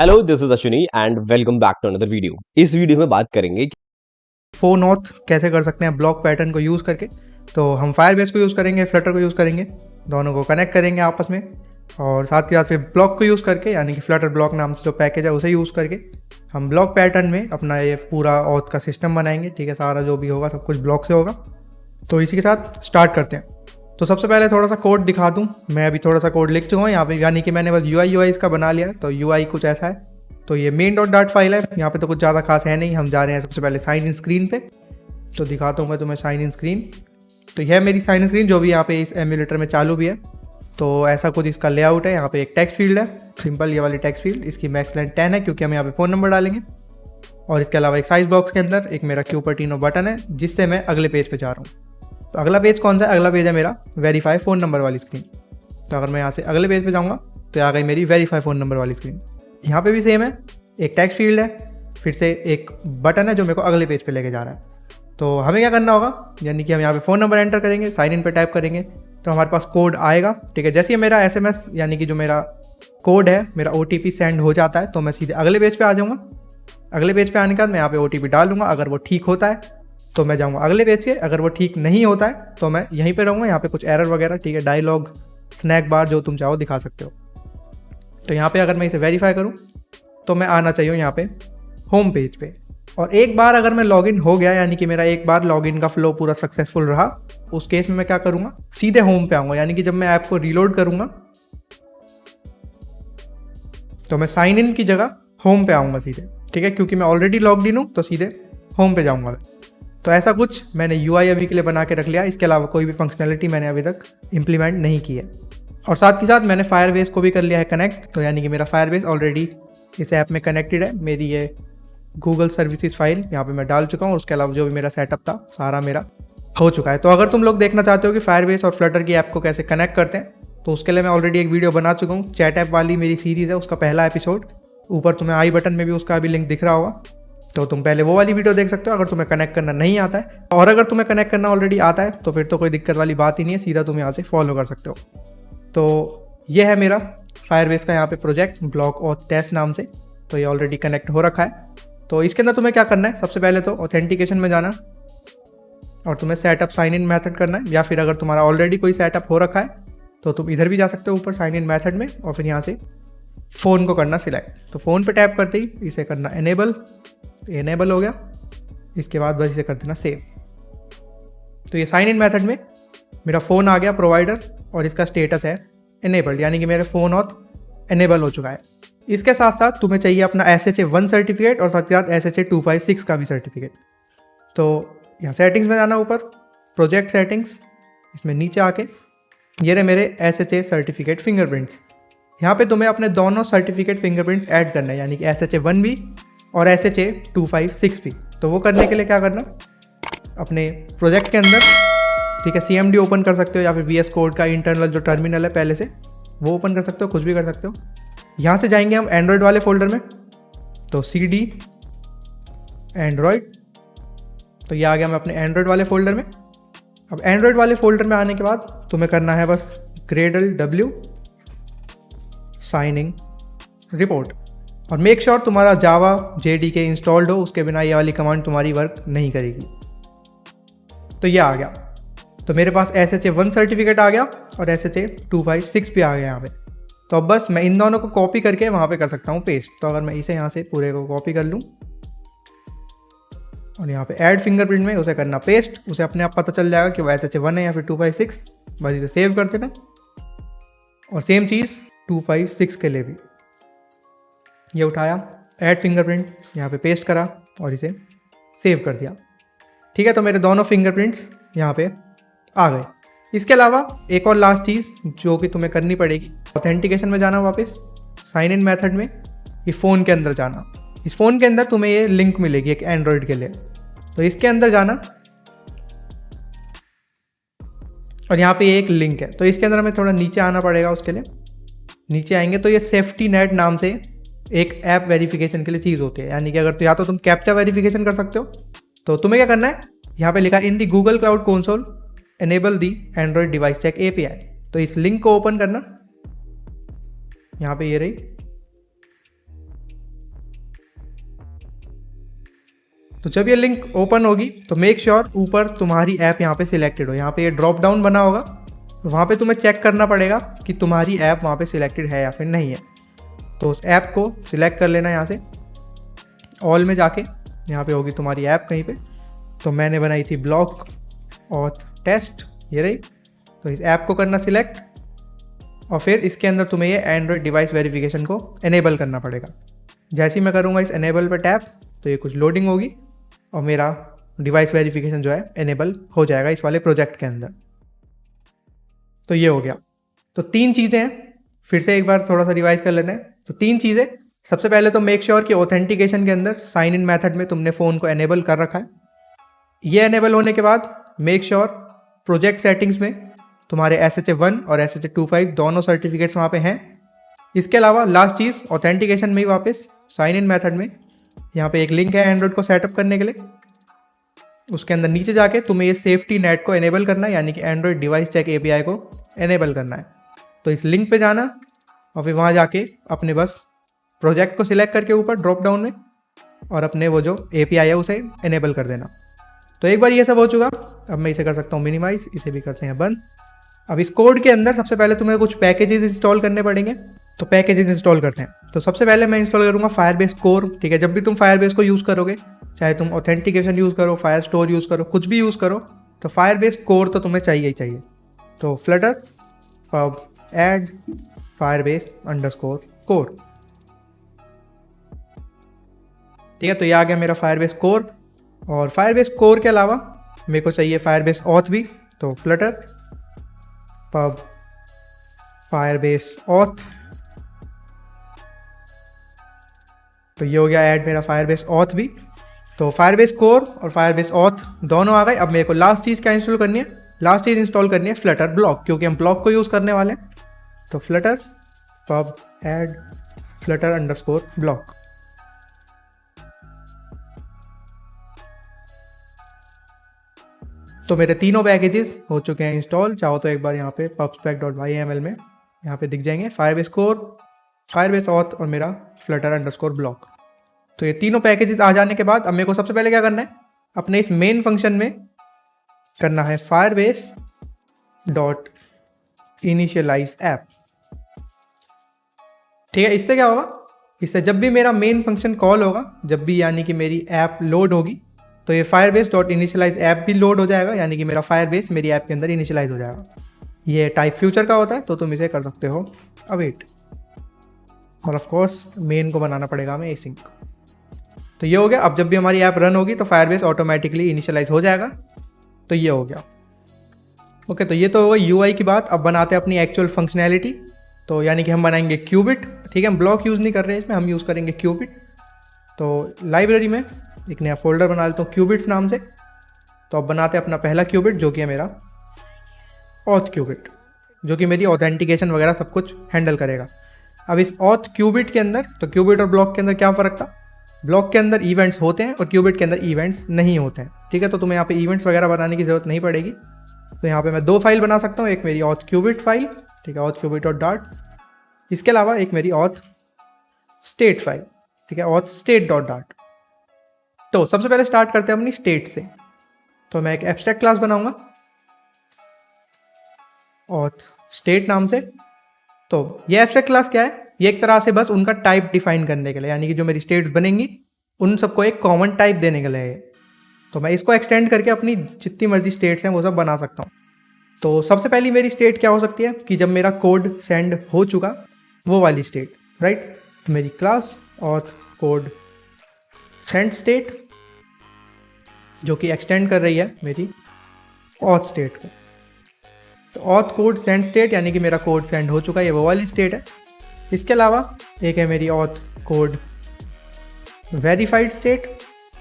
Hello this is Ashwini and welcome back to another video. इस video में बात करेंगे कि फोन ऑथ कैसे कर सकते हैं ब्लॉक पैटर्न को यूज़ करके। तो हम फायरबेस को यूज़ करेंगे, फ्लटर को यूज़ करेंगे, दोनों को कनेक्ट करेंगे आपस में और साथ के साथ फिर ब्लॉक को यूज़ करके यानी कि फ्लटर ब्लॉक नाम से जो पैकेज है उसे यूज़ करके हम ब्लॉक पैटर्न में अपना ये पूरा ऑथ का सिस्टम बनाएंगे। ठीक है, सारा जो भी होगा सब कुछ ब्लॉक से होगा। तो इसी के साथ स्टार्ट करते हैं। तो सबसे पहले थोड़ा सा कोड दिखा दूँ। मैं अभी थोड़ा सा कोड लिख चुका हूँ यहाँ पे, यानी कि मैंने बस UI इसका बना लिया है। तो UI कुछ ऐसा है। तो ये main.dart फाइल है। यहाँ पे तो कुछ ज़्यादा खास है नहीं। हम जा रहे हैं सबसे पहले साइन इन स्क्रीन पे। तो दिखाता हूँ मैं तुम्हें साइन इन स्क्रीन। तो यह मेरी साइन इन स्क्रीन जो भी यहाँ पे इस एमुलेटर में चालू भी है। तो ऐसा कुछ इसका लेआउट है। यहाँ पे एक टेक्स्ट फील्ड है, सिंपल ये वाली टेक्स्ट फील्ड। इसकी मैक्स लेंथ 10 है क्योंकि हम यहाँ पे फ़ोन नंबर डालेंगे। और इसके अलावा एक साइज बॉक्स के अंदर एक मेरा क्यूपर्टिनो बटन है जिससे मैं अगले पेज पे जा रहा हूँ। तो अगला पेज कौन सा है? अगला पेज है मेरा वेरीफाई फ़ोन नंबर वाली स्क्रीन। तो अगर मैं यहाँ से अगले पेज पे जाऊँगा तो आ गई मेरी वेरीफाई फ़ोन नंबर वाली स्क्रीन। यहाँ पे भी सेम है, एक टेक्स्ट फील्ड है, फिर से एक बटन है जो मेरे को अगले पेज पे लेके जा रहा है। तो हमें क्या करना होगा, यानी कि हम यहाँ पे फ़ोन नंबर एंटर करेंगे, साइन इन पे टाइप करेंगे तो हमारे पास कोड आएगा। ठीक है, जैसे ही मेरा SMS यानी कि जो मेरा कोड है, मेरा OTP सेंड हो जाता है तो मैं सीधे अगले पेज पे आ जाऊँगा। अगले पेज पे आने के बाद मैं यहाँ पे OTP डाल दूँगा। अगर वो ठीक होता है तो मैं जाऊँगा अगले पेज के, अगर वो ठीक नहीं होता है तो मैं यहीं पर रहूँगा। यहाँ पे कुछ एरर वगैरह, ठीक है, डायलॉग, स्नैक बार जो तुम चाहो दिखा सकते हो। तो यहाँ पे अगर मैं इसे वेरीफाई करूँ तो मैं आना चाहिए यहाँ पे होम पेज पे। और एक बार अगर मैं लॉगिन हो गया, यानी कि मेरा एक बार लॉगिन का फ्लो पूरा सक्सेसफुल रहा, उस केस में मैं क्या करूँगा, सीधे होम पे आऊँगा। यानी कि जब मैं ऐप को रीलोड करूँगा तो मैं साइन इन की जगह होम पे आऊँगा सीधे। ठीक है, क्योंकि मैं ऑलरेडी लॉग्ड इन हूँ तो सीधे होम पे जाऊँगा मैं। तो ऐसा कुछ मैंने UI अभी के लिए बना के रख लिया। इसके अलावा कोई भी फंक्शनैलिटी मैंने अभी तक इम्प्लीमेंट नहीं की है। और साथ के साथ मैंने फायरबेस को भी कर लिया है कनेक्ट। तो यानी कि मेरा फायरबेस ऑलरेडी इस ऐप में कनेक्टेड है। मेरी ये गूगल सर्विसेज फाइल यहाँ पे मैं डाल चुका हूँ। उसके अलावा जो भी मेरा सेटअप था सारा मेरा हो चुका है। तो अगर तुम लोग देखना चाहते हो कि फायरबेस और फ्लटर की ऐप को कैसे कनेक्ट करते हैं तो उसके लिए मैं ऑलरेडी एक वीडियो बना चुका हूँ। चैट ऐप वाली मेरी सीरीज़ है, उसका पहला एपिसोड ऊपर तुम्हें आई बटन में भी उसका अभी लिंक दिख रहा होगा। तो तुम पहले वो वाली वीडियो देख सकते हो अगर तुम्हें कनेक्ट करना नहीं आता है। और अगर तुम्हें कनेक्ट करना ऑलरेडी आता है तो फिर तो कोई दिक्कत वाली बात ही नहीं है, सीधा तुम यहाँ से फॉलो कर सकते हो। तो ये है मेरा फायरबेस का यहाँ पे प्रोजेक्ट ब्लॉक ऑथ टेस्ट नाम से। तो ये ऑलरेडी कनेक्ट हो रखा है। तो इसके अंदर तुम्हें क्या करना है, सबसे पहले तो ऑथेंटिकेशन में जाना और तुम्हें सेटअप साइन इन मेथड करना है। या फिर अगर तुम्हारा ऑलरेडी कोई सेटअप हो रखा है तो तुम इधर भी जा सकते हो ऊपर साइन इन मेथड में और फिर यहाँ से फ़ोन को करना सिलेक्ट। तो फ़ोन पे टैप करते ही इसे करना एनेबल हो गया। इसके बाद बस इसे कर देना सेव। तो ये साइन इन मेथड में मेरा फ़ोन आ गया प्रोवाइडर और इसका स्टेटस है एनेबल्ड, यानी कि मेरे फ़ोन ऑथ एनेबल हो चुका है। इसके साथ साथ तुम्हें चाहिए अपना SHA-1 सर्टिफिकेट और साथ के साथ SHA-256 का भी सर्टिफिकेट। तो यहाँ सेटिंग्स में जाना, ऊपर प्रोजेक्ट सेटिंग्स, इसमें नीचे आके ये रहे मेरे SHA सर्टिफिकेट फिंगरप्रिंट्स। यहाँ पे तुम्हें अपने दोनों सर्टिफिकेट फिंगरप्रिंट्स ऐड करना है, यानी कि SHA-1 भी और SHA-256 भी। तो वो करने के लिए क्या करना, अपने प्रोजेक्ट के अंदर, ठीक है, CMD ओपन कर सकते हो या फिर VS कोड का इंटरनल जो टर्मिनल है पहले से वो ओपन कर सकते हो, कुछ भी कर सकते हो। यहाँ से जाएंगे हम एंड्रॉयड वाले फोल्डर में। तो CD एंड्रॉयड, तो ये आ गया मैं अपने एंड्रॉयड वाले फोल्डर में। अब एंड्रॉयड वाले फोल्डर में आने के बाद तुम्हें करना है बस Gradle W साइनिंग रिपोर्ट और मेक श्योर तुम्हारा जावा JDK इंस्टॉल्ड हो, उसके बिना ये वाली कमांड तुम्हारी वर्क नहीं करेगी। तो ये आ गया। तो मेरे पास SHA-1 सर्टिफिकेट आ गया और SHA-256 भी आ गया यहाँ पे। तो अब बस मैं इन दोनों को कॉपी करके वहाँ पे कर सकता हूँ पेस्ट। तो अगर मैं इसे यहाँ से पूरे को कॉपी कर लूँ और यहाँ पे ऐड फिंगरप्रिंट में उसे करना पेस्ट, उसे अपने आप पता चल जाएगा कि वो SHA-1 है या फिर 256। बस इसे सेव कर देना और सेम चीज़ 256 के लिए भी। ये उठाया, ऐड फिंगरप्रिंट, यहाँ पे पेस्ट करा और इसे सेव कर दिया। ठीक है, तो मेरे दोनों फिंगरप्रिंट्स यहाँ पे आ गए। इसके अलावा एक और लास्ट चीज़ जो कि तुम्हें करनी पड़ेगी, ऑथेंटिकेशन में जाना, वापस साइन इन मेथड में, ये फ़ोन के अंदर जाना। इस फ़ोन के अंदर तुम्हें ये लिंक मिलेगी एक एंड्रॉयड के लिए। तो इसके अंदर जाना और यहाँ पे एक लिंक है। तो इसके अंदर हमें थोड़ा नीचे आना पड़ेगा। उसके लिए नीचे आएंगे तो ये सेफ्टी नेट नाम से एक ऐप वेरिफिकेशन के लिए चीज़ होती है, यानी कि अगर तो या तो तुम कैप्चा वेरिफिकेशन कर सकते हो। तो तुम्हें क्या करना है, यहाँ पे लिखा इन दी गूगल क्लाउड कंसोल एनेबल दी एंड्रॉयड डिवाइस चेक API। तो इस लिंक को ओपन करना, यहाँ पे ये रही तो जब ये लिंक ओपन होगी तो मेक श्योर ऊपर तुम्हारी ऐप यहाँ पे सिलेक्टेड हो। यहाँ पे ये ड्रॉप डाउन बना होगा, तो वहाँ पे तुम्हें चेक करना पड़ेगा कि तुम्हारी ऐप वहाँ पे सिलेक्टेड है या फिर नहीं है। तो उस ऐप को सिलेक्ट कर लेना यहाँ से, ऑल में जाके यहाँ पे होगी तुम्हारी ऐप कहीं पे। तो मैंने बनाई थी ब्लॉक ऑथ टेस्ट, ये रही। तो इस ऐप को करना सिलेक्ट और फिर इसके अंदर तुम्हें ये एंड्रॉयड डिवाइस वेरिफिकेशन को एनेबल करना पड़ेगा। जैसे ही मैं करूँगा इस एनेबल पर टैप तो ये कुछ लोडिंग होगी और मेरा डिवाइस वेरिफिकेशन जो है एनेबल हो जाएगा इस वाले प्रोजेक्ट के अंदर। तो ये हो गया। तो 3 चीज़ें हैं, फिर से एक बार थोड़ा सा रिवाइज कर लेते हैं। तो 3 चीज़ें, सबसे पहले तो मेक श्योर कि ऑथेंटिकेशन के अंदर साइन इन मेथड में तुमने फ़ोन को एनेबल कर रखा है। ये एनेबल होने के बाद मेक श्योर प्रोजेक्ट सेटिंग्स में तुम्हारे SHA-1 और SHA-2.5 दोनों सर्टिफिकेट्स वहाँ पे हैं। इसके अलावा लास्ट चीज़, ऑथेंटिकेशन में ही वापस साइन इन मेथड में यहाँ पे एक लिंक है एंड्रॉयड को सेटअप करने के लिए। उसके अंदर नीचे जाके तुम्हें ये सेफ्टी नेट को एनेबल करना है, यानी कि एंड्रॉयड डिवाइस चेक API को एनेबल करना है। तो इस लिंक पे जाना और फिर वहाँ जाके अपने बस प्रोजेक्ट को सिलेक्ट करके ऊपर ड्रॉप डाउन में और अपने वो जो API है उसे एनेबल कर देना। तो एक बार ये सब हो चुका, अब मैं इसे कर सकता हूँ मिनिमाइज, इसे भी करते हैं बंद। अब इस कोड के अंदर सबसे पहले तुम्हें कुछ पैकेजेस इंस्टॉल करने पड़ेंगे। तो पैकेजेस इंस्टॉल करते हैं। तो सबसे पहले मैं इंस्टॉल करूँगा फायरबेस कोर। ठीक है, जब भी तुम फायरबेस को यूज़ करोगे, चाहे तुम ऑथेंटिकेशन यूज़ करो, फायर स्टोर यूज़ करो, कुछ भी यूज़ करो, तो फायरबेस कोर तो तुम्हें चाहिए ही चाहिए। तो Flutter pub add Firebase _ core. ठीक है, तो ये आ गया मेरा फायरबेस कोर। और फायरबेस कोर के अलावा मेरे को चाहिए फायरबेस ऑथ भी। तो फ्लटर पब फायरबेस ऑथ। तो ये हो गया ऐड मेरा फायरबेस ऑथ भी। तो फायरबेस कोर और फायरबेस ऑथ दोनों आ गए। अब मेरे को लास्ट चीज़ क्या इंस्टॉल करनी है? लास्ट चीज़ इंस्टॉल करनी है फ्लटर ब्लॉक, क्योंकि हम ब्लॉक को यूज़ करने वाले हैं। तो Flutter pub add Flutter _ block. तो मेरे तीनों पैकेजेस हो चुके हैं इंस्टॉल। चाहो तो एक बार यहाँ पे pubspec.yml में यहाँ पे दिख जाएंगे फायरबेस कोर, फायरबेस ऑथ और मेरा फ्लटर _ ब्लॉक। तो ये तीनों पैकेजेस आ जाने के बाद अब मेरे को सबसे पहले क्या करना है, अपने इस मेन फंक्शन में करना है फायरबेस डॉट इनिशियलाइज ऐप। ठीक है, इससे क्या होगा, इससे जब भी मेरा मेन फंक्शन कॉल होगा, जब भी यानी कि मेरी ऐप लोड होगी, तो ये फायरबेस डॉट इनिशियलाइज ऐप भी लोड हो जाएगा, यानी कि मेरा फायरबेस मेरी ऐप के अंदर इनिशियलाइज हो जाएगा। ये टाइप फ्यूचर का होता है, तो तुम इसे कर सकते हो अवेट। और ऑफ कोर्स मेन को बनाना पड़ेगा हमें एसिंक। तो ये हो गया। अब जब भी हमारी ऐप रन होगी तो फायरबेस ऑटोमेटिकली इनिशियलाइज हो जाएगा। तो ये हो गया। ओके, तो ये तो हो गई UI की बात। अब बनाते हैं अपनी एक्चुअल फंक्शनैलिटी। तो यानी कि हम बनाएंगे क्यूबिट। ठीक है, हम ब्लॉक यूज़ नहीं कर रहे हैं इसमें, हम यूज़ करेंगे क्यूबिट। तो लाइब्रेरी में एक नया फोल्डर बना लेता हूँ क्यूबिट्स नाम से। तो अब बनाते हैं अपना पहला क्यूबिट, जो कि है मेरा ऑथ क्यूबिट, जो कि मेरी ऑथेंटिकेशन वगैरह सब कुछ हैंडल करेगा। अब इस ऑथ क्यूबिट के अंदर, तो क्यूबिट और ब्लॉक के अंदर क्या फ़र्क था, ब्लॉक के अंदर इवेंट्स होते हैं और क्यूबिट के अंदर इवेंट्स नहीं होते हैं। ठीक है, तो तुम्हें यहाँ पे इवेंट्स वगैरह बनाने की ज़रूरत नहीं पड़ेगी। तो यहाँ पे मैं 2 फाइल बना सकता हूँ, एक मेरी ऑथ क्यूबिट फाइल, ठीक है, ऑथ क्यूबिट डॉट डॉट। इसके अलावा एक मेरी ऑथ स्टेट फाइल, ठीक है, ऑथ स्टेट डॉट डॉट। तो सबसे पहले स्टार्ट करते हैं अपनी स्टेट से। तो मैं एक एब्स्ट्रैक्ट क्लास बनाऊंगा ऑथ स्टेट नाम से। तो ये एब्स्ट्रैक्ट क्लास क्या है, ये एक तरह से बस उनका टाइप डिफाइन करने के लिए, यानी कि जो मेरी स्टेट्स बनेंगी उन सबको एक कॉमन टाइप देने के लिए है। तो मैं इसको एक्सटेंड करके अपनी जितनी मर्जी स्टेट्स हैं वो सब बना सकता हूँ। तो सबसे पहली मेरी स्टेट क्या हो सकती है कि जब मेरा कोड सेंड हो चुका, वो वाली स्टेट, राइट। तो मेरी class auth code send state, जो कि एक्सटेंड कर रही है मेरी ऑथ स्टेट को। तो ऑथ कोड सेंड स्टेट यानी कि मेरा कोड सेंड हो चुका है, ये वो वाली स्टेट है। इसके अलावा एक है मेरी ऑथ कोड वेरीफाइड स्टेट,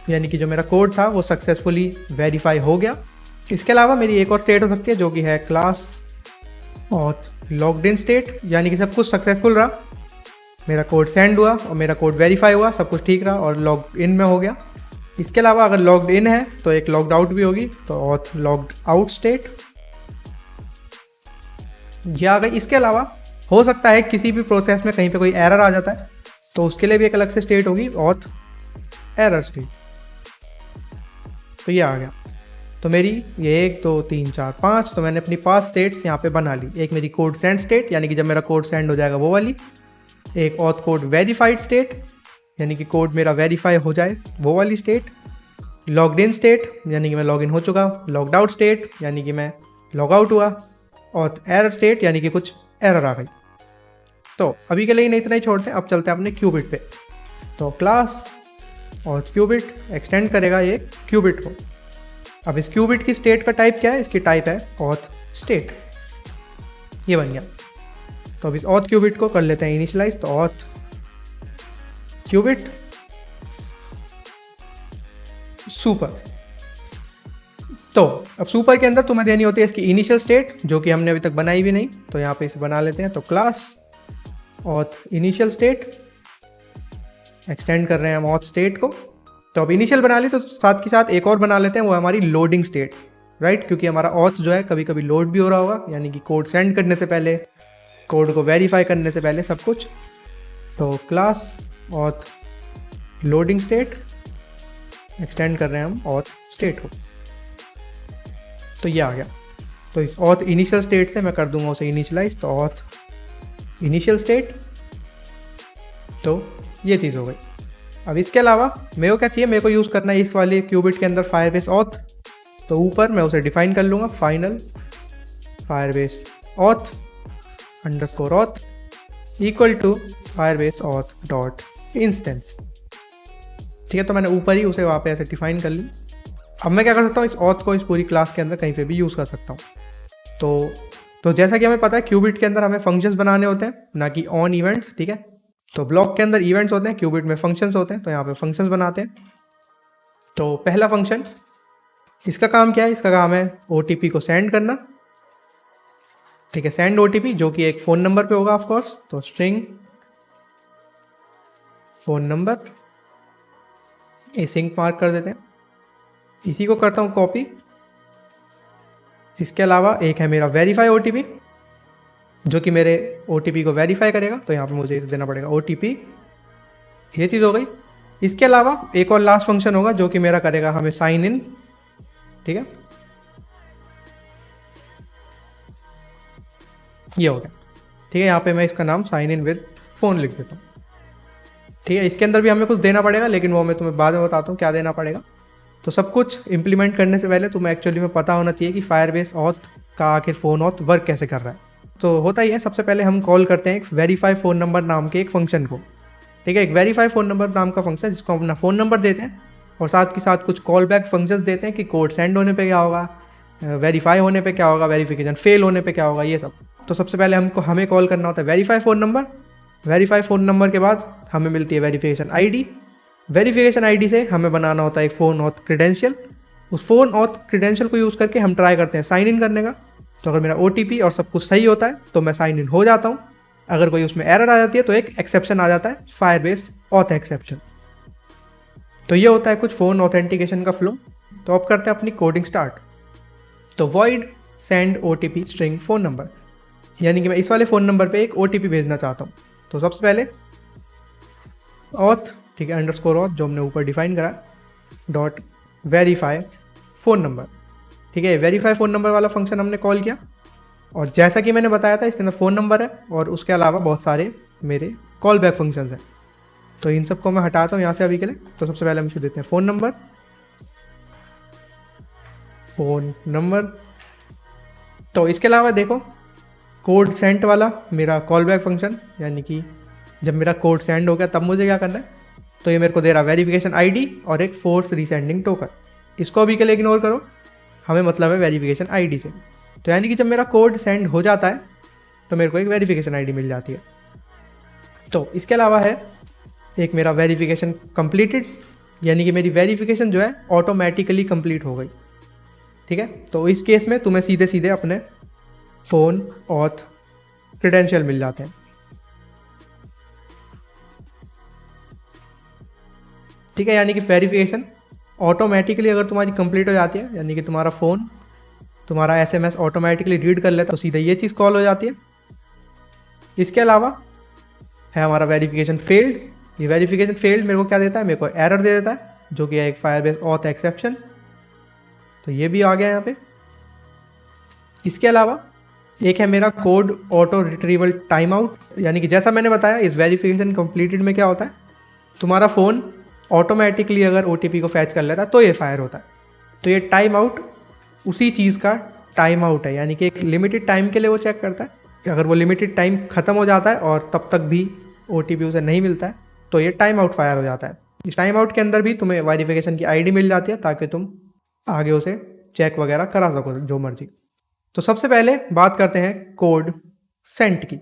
यानी कि जो मेरा कोड था वो सक्सेसफुली वेरीफाई हो गया। इसके अलावा मेरी एक और स्टेट हो सकती है, जो कि है class auth logged in state, यानी कि सब कुछ सक्सेसफुल रहा, मेरा कोड सेंड हुआ और मेरा कोड वेरीफाई हुआ, सब कुछ ठीक रहा और लॉग इन में हो गया। इसके अलावा अगर लॉग्ड इन है तो एक लॉग्ड आउट भी होगी, तो ऑथ लॉग्ड आउट स्टेट ये आ गई। इसके अलावा हो सकता है किसी भी प्रोसेस में कहीं पे कोई एरर आ जाता है, तो उसके लिए भी एक अलग से स्टेट होगी, ऑथ एरर स्टेट। तो ये आ गया। तो मेरी ये 1 2 3 4 5, तो मैंने अपनी 5 स्टेट्स यहाँ पे बना ली। एक मेरी कोड सेंड स्टेट, यानी कि जब मेरा कोड सेंड हो जाएगा वो वाली। एक ऑथ कोड वेरीफाइड स्टेट, यानी कि कोड मेरा वेरीफाई हो जाए वो वाली स्टेट। लॉग्ड इन स्टेट, यानी कि मैं लॉग इन हो चुका। लॉग्ड आउट स्टेट, यानी कि मैं लॉग आउट हुआ। और एरर स्टेट, यानी कि कुछ एरर आ गई। तो अभी के लिए इन्हें इतना ही छोड़ते हैं, अब चलते हैं अपने क्यूबिट पे। तो क्लास और क्यूबिट एक्सटेंड करेगा ये क्यूबिट को। अब इस क्यूबिट की स्टेट का टाइप क्या है? इसकी टाइप है ऑथ स्टेट। ये बन गया। तो अब इस ऑथ क्यूबिट को कर लेते हैं इनिशियलाइज। तो ऑथ क्यूबिट सुपर। तो अब सुपर के अंदर तुम्हें देनी होती है इसकी इनिशियल स्टेट, जो कि हमने अभी तक बनाई भी नहीं। तो यहाँ पे इसे बना लेते हैं। तो class auth initial state, extend कर रहे हैं हम ऑथ स्टेट को। तो अब इनिशियल बना ली, तो साथ के साथ एक और बना लेते हैं, वो हमारी लोडिंग स्टेट, राइट? क्योंकि हमारा ऑथ जो है कभी कभी लोड भी हो रहा होगा, यानी कि कोड सेंड करने से पहले, कोड को वेरीफाई करने से पहले, सब कुछ। तो class auth loading state, extend कर रहे हैं हम ऑथ स्टेट को। तो ये आ गया। तो इस ऑथ इनिशियल स्टेट से मैं कर दूंगा उसे इनिशियलाइज। तो ऑथ इनिशियल स्टेट, तो ये चीज़ हो गई। अब इसके अलावा मेरे को क्या चाहिए? मेरे को यूज़ करना है इस वाले क्यूबिट के अंदर फायरबेस ऑथ। तो ऊपर मैं उसे डिफाइन कर लूँगा, final Firebase auth underscore auth equal to Firebase auth dot instance. ठीक है, तो मैंने ऊपर ही उसे वहाँ पे ऐसे डिफाइन कर ली। अब मैं क्या कर सकता हूँ? इस ऑथ को इस पूरी क्लास के अंदर कहीं पे भी यूज़ कर सकता हूँ। तो जैसा कि हमें पता है क्यूबिट के अंदर हमें फंक्शंस बनाने होते हैं, ना कि ऑन इवेंट्स। ठीक है, तो ब्लॉक के अंदर इवेंट्स होते हैं, क्यूबिट में फंक्शंस होते हैं। तो यहाँ पे फंक्शंस बनाते हैं। तो पहला फंक्शन, इसका काम क्या है? इसका काम है ओटीपी को सेंड करना। ठीक है, सेंड ओटीपी, जो कि एक फ़ोन नंबर पे होगा ऑफ कोर्स। तो string phone number, async mark कर देते हैं। इसी को करता हूँ कॉपी। इसके अलावा एक है मेरा वेरीफाई ओटीपी, जो कि मेरे ओटीपी को वेरीफाई करेगा। तो यहाँ पे मुझे देना पड़ेगा ओटीपी। ये चीज़ हो गई। इसके अलावा एक और लास्ट फंक्शन होगा, जो कि मेरा करेगा हमें साइन इन। ठीक है, ये हो गया। ठीक है, यहाँ पे मैं इसका नाम साइन इन विद फ़ोन लिख देता हूँ। ठीक है, इसके अंदर भी हमें कुछ देना पड़ेगा, लेकिन वो मैं तुम्हें बाद में बताता हूँ क्या देना पड़ेगा। तो सब कुछ इंप्लीमेंट करने से पहले तुम्हें एक्चुअली में पता होना चाहिए कि फायरबेस ऑथ का आखिर फ़ोन ऑथ वर्क कैसे कर रहा है। तो होता ही है, सबसे पहले हम कॉल करते हैं एक वेरीफाई फ़ोन नंबर नाम के एक फ़ंक्शन को। ठीक है, एक वेरीफाई फ़ोन नंबर नाम का फंक्शन, जिसको हम अपना फ़ोन नंबर देते हैं और साथ के साथ कुछ कॉल बैक फंक्शंस देते हैं कि कोड सेंड होने पे क्या होगा, वेरीफाई होने पे क्या होगा, वेरिफिकेशन फेल होने पे क्या होगा, ये सब। तो सबसे पहले हमें कॉल करना होता है verify phone number. Verify phone number के बाद हमें मिलती है वेरिफिकेशन आईडी। वेरिफिकेशन आईडी से हमें बनाना होता है एक फ़ोन ऑथ क्रेडेंशियल। उस फ़ोन ऑथ क्रेडेंशियल को यूज़ करके हम ट्राई करते हैं साइन इन करने का। तो अगर मेरा ओटीपी और सब कुछ सही होता है तो मैं साइन इन हो जाता हूँ। अगर कोई उसमें एरर आ जाती है तो एक एक्सेप्शन आ जाता है, फायरबेस ऑथ एक्सेप्शन। तो ये होता है कुछ फ़ोन ऑथेंटिकेशन का फ्लो। तो अब करते हैं अपनी कोडिंग स्टार्ट। तो void send OTP string phone number, यानी कि मैं इस वाले फ़ोन नंबर पे एक ओटीपी भेजना चाहता हूँ। तो सबसे पहले ऑथ, ठीक है, अंडरस्कोर ऑथ, जो हमने ऊपर डिफाइन करा, डॉट वेरीफाई फ़ोन नंबर। ठीक है, वेरीफाई फ़ोन नंबर वाला फंक्शन हमने कॉल किया। और जैसा कि मैंने बताया था, इसके अंदर फ़ोन नंबर है और उसके अलावा बहुत सारे मेरे कॉल बैक फंक्शंस हैं। तो इन सबको मैं हटाता हूँ यहाँ से अभी के लिए। तो सबसे पहले हम इसे देते हैं फ़ोन नंबर। तो इसके अलावा देखो, कोड सेंड वाला मेरा कॉल बैक फंक्शन, यानी कि जब मेरा कोड सेंड हो गया तब मुझे क्या करना है, तो ये मेरे को दे रहा वेरिफिकेशन आईडी और एक फोर्स रीसेंडिंग टोकन। इसको अभी के लिए इग्नोर करो, हमें मतलब है वेरिफिकेशन आईडी से। तो यानी कि जब मेरा कोड सेंड हो जाता है तो मेरे को एक वेरिफिकेशन आईडी मिल जाती है। तो इसके अलावा है एक मेरा वेरिफिकेशन कंप्लीटेड, यानी कि मेरी वेरिफिकेशन जो है ऑटोमेटिकली कंप्लीट हो गई। ठीक है, तो इस केस में तुम्हें सीधे सीधे अपने फ़ोन ऑथ क्रेडेंशियल मिल जाते हैं। ठीक है, यानी कि वेरिफिकेशन ऑटोमेटिकली अगर तुम्हारी कंप्लीट हो जाती है, यानी कि तुम्हारा फ़ोन तुम्हारा एसएमएस ऑटोमेटिकली रीड कर लेता है, तो सीधे ये चीज़ कॉल हो जाती है। इसके अलावा है हमारा वेरिफिकेशन फेल्ड। ये वेरिफिकेशन फेल्ड मेरे को क्या देता है, मेरे को एरर दे देता है, जो कि है एक फायरबेस ऑथ एक्सेप्शन। तो ये भी आ गया यहाँ पे। इसके अलावा एक है मेरा code auto retrieval time out, यानी कि जैसा मैंने बताया इस वेरिफिकेशन कंप्लीटेड में क्या होता है, तुम्हारा फ़ोन ऑटोमेटिकली अगर OTP को फैच कर लेता है तो ये फायर होता है। तो ये टाइम आउट उसी चीज़ का टाइम आउट है, यानी कि एक लिमिटेड टाइम के लिए वो चेक करता है। अगर वो लिमिटेड टाइम ख़त्म हो जाता है और तब तक भी OTP उसे नहीं मिलता है तो ये टाइम आउट फायर हो जाता है। इस टाइम आउट के अंदर भी तुम्हें वेरिफिकेशन की ID मिल जाती है ताकि तुम आगे उसे चेक वगैरह करा सको जो मर्जी। तो सबसे पहले बात करते हैं कोड सेंड की,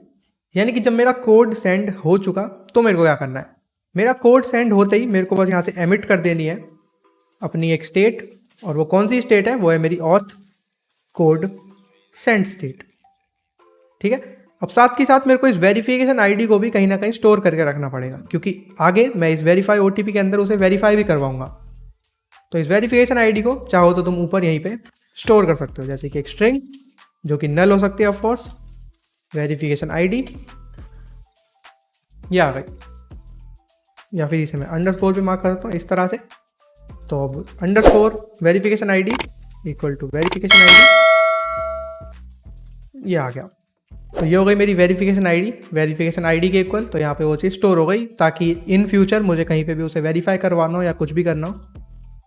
यानी कि जब मेरा कोड सेंड हो चुका तो मेरे को क्या करना है। मेरा कोड सेंड होते ही मेरे को बस यहाँ से एमिट कर देनी है अपनी एक स्टेट, और वो कौन सी स्टेट है, वो है मेरी ऑथ कोड सेंड स्टेट। ठीक है, अब साथ के साथ मेरे को इस वेरिफिकेशन ID को भी कहीं ना कहीं स्टोर करके रखना पड़ेगा, क्योंकि आगे मैं इस वेरीफाई OTP के अंदर उसे वेरीफाई भी करवाऊंगा। तो इस वेरिफिकेशन ID को चाहो तो तुम ऊपर यहीं पे स्टोर कर सकते हो, जैसे कि एक स्ट्रिंग जो कि नल हो सकती है ऑफकोर्स, वेरिफिकेशन ID ये आ गई, या फिर इसे मैं अंडरस्कोर भी मार्क कर सकता हूँ इस तरह से। तो अब underscore verification ID equal to verification ID ये आ गया। तो ये हो गई मेरी वेरिफिकेशन ID, वेरिफिकेशन ID के इक्वल। तो यहाँ पे वो चीज़ स्टोर हो गई, ताकि इन फ्यूचर मुझे कहीं पे भी उसे वेरीफाई करवाना हो या कुछ भी करना हो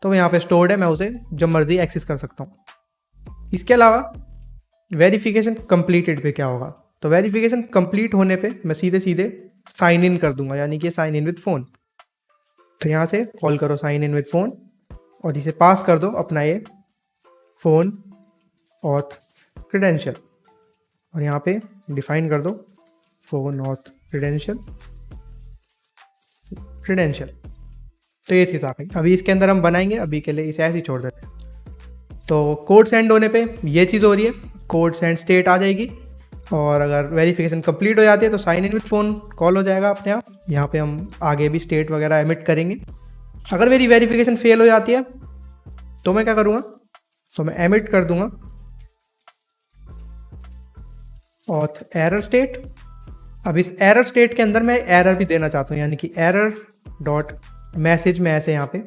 तो वो यहाँ पे स्टोर्ड है, मैं उसे जब मर्जी एक्सेस कर सकता हूँ। इसके अलावा वेरिफिकेशन कंप्लीटेड पे क्या होगा, तो वेरिफिकेशन कंप्लीट होने पे मैं सीधे सीधे साइन इन कर दूंगा, यानी कि साइन इन विद फ़ोन। तो यहाँ से कॉल करो साइन इन विद फ़ोन और इसे पास कर दो अपना ये फ़ोन ऑथ क्रेडेंशियल, और यहाँ पे डिफाइन कर दो फ़ोन ऑथ क्रेडेंशियल। तो ये चीज़ आ गई। अभी इसके अंदर हम बनाएंगे, अभी के लिए इसे ऐसे ही छोड़ देते हैं। तो कोड सेंड होने पे ये चीज़ हो रही है, कोड सेंड स्टेट आ जाएगी, और अगर वेरिफिकेशन कंप्लीट हो जाती है तो sign in with phone call हो जाएगा अपने आप। यहाँ पे हम आगे भी स्टेट वगैरह एमिट करेंगे। अगर मेरी वेरिफिकेशन फेल हो जाती है तो मैं क्या करूँगा, तो मैं एमिट कर दूंगा ऑथ एरर स्टेट। अब इस एरर स्टेट के अंदर मैं एरर भी देना चाहता हूँ, यानी कि एरर डॉट मैसेज में ऐसे यहाँ पे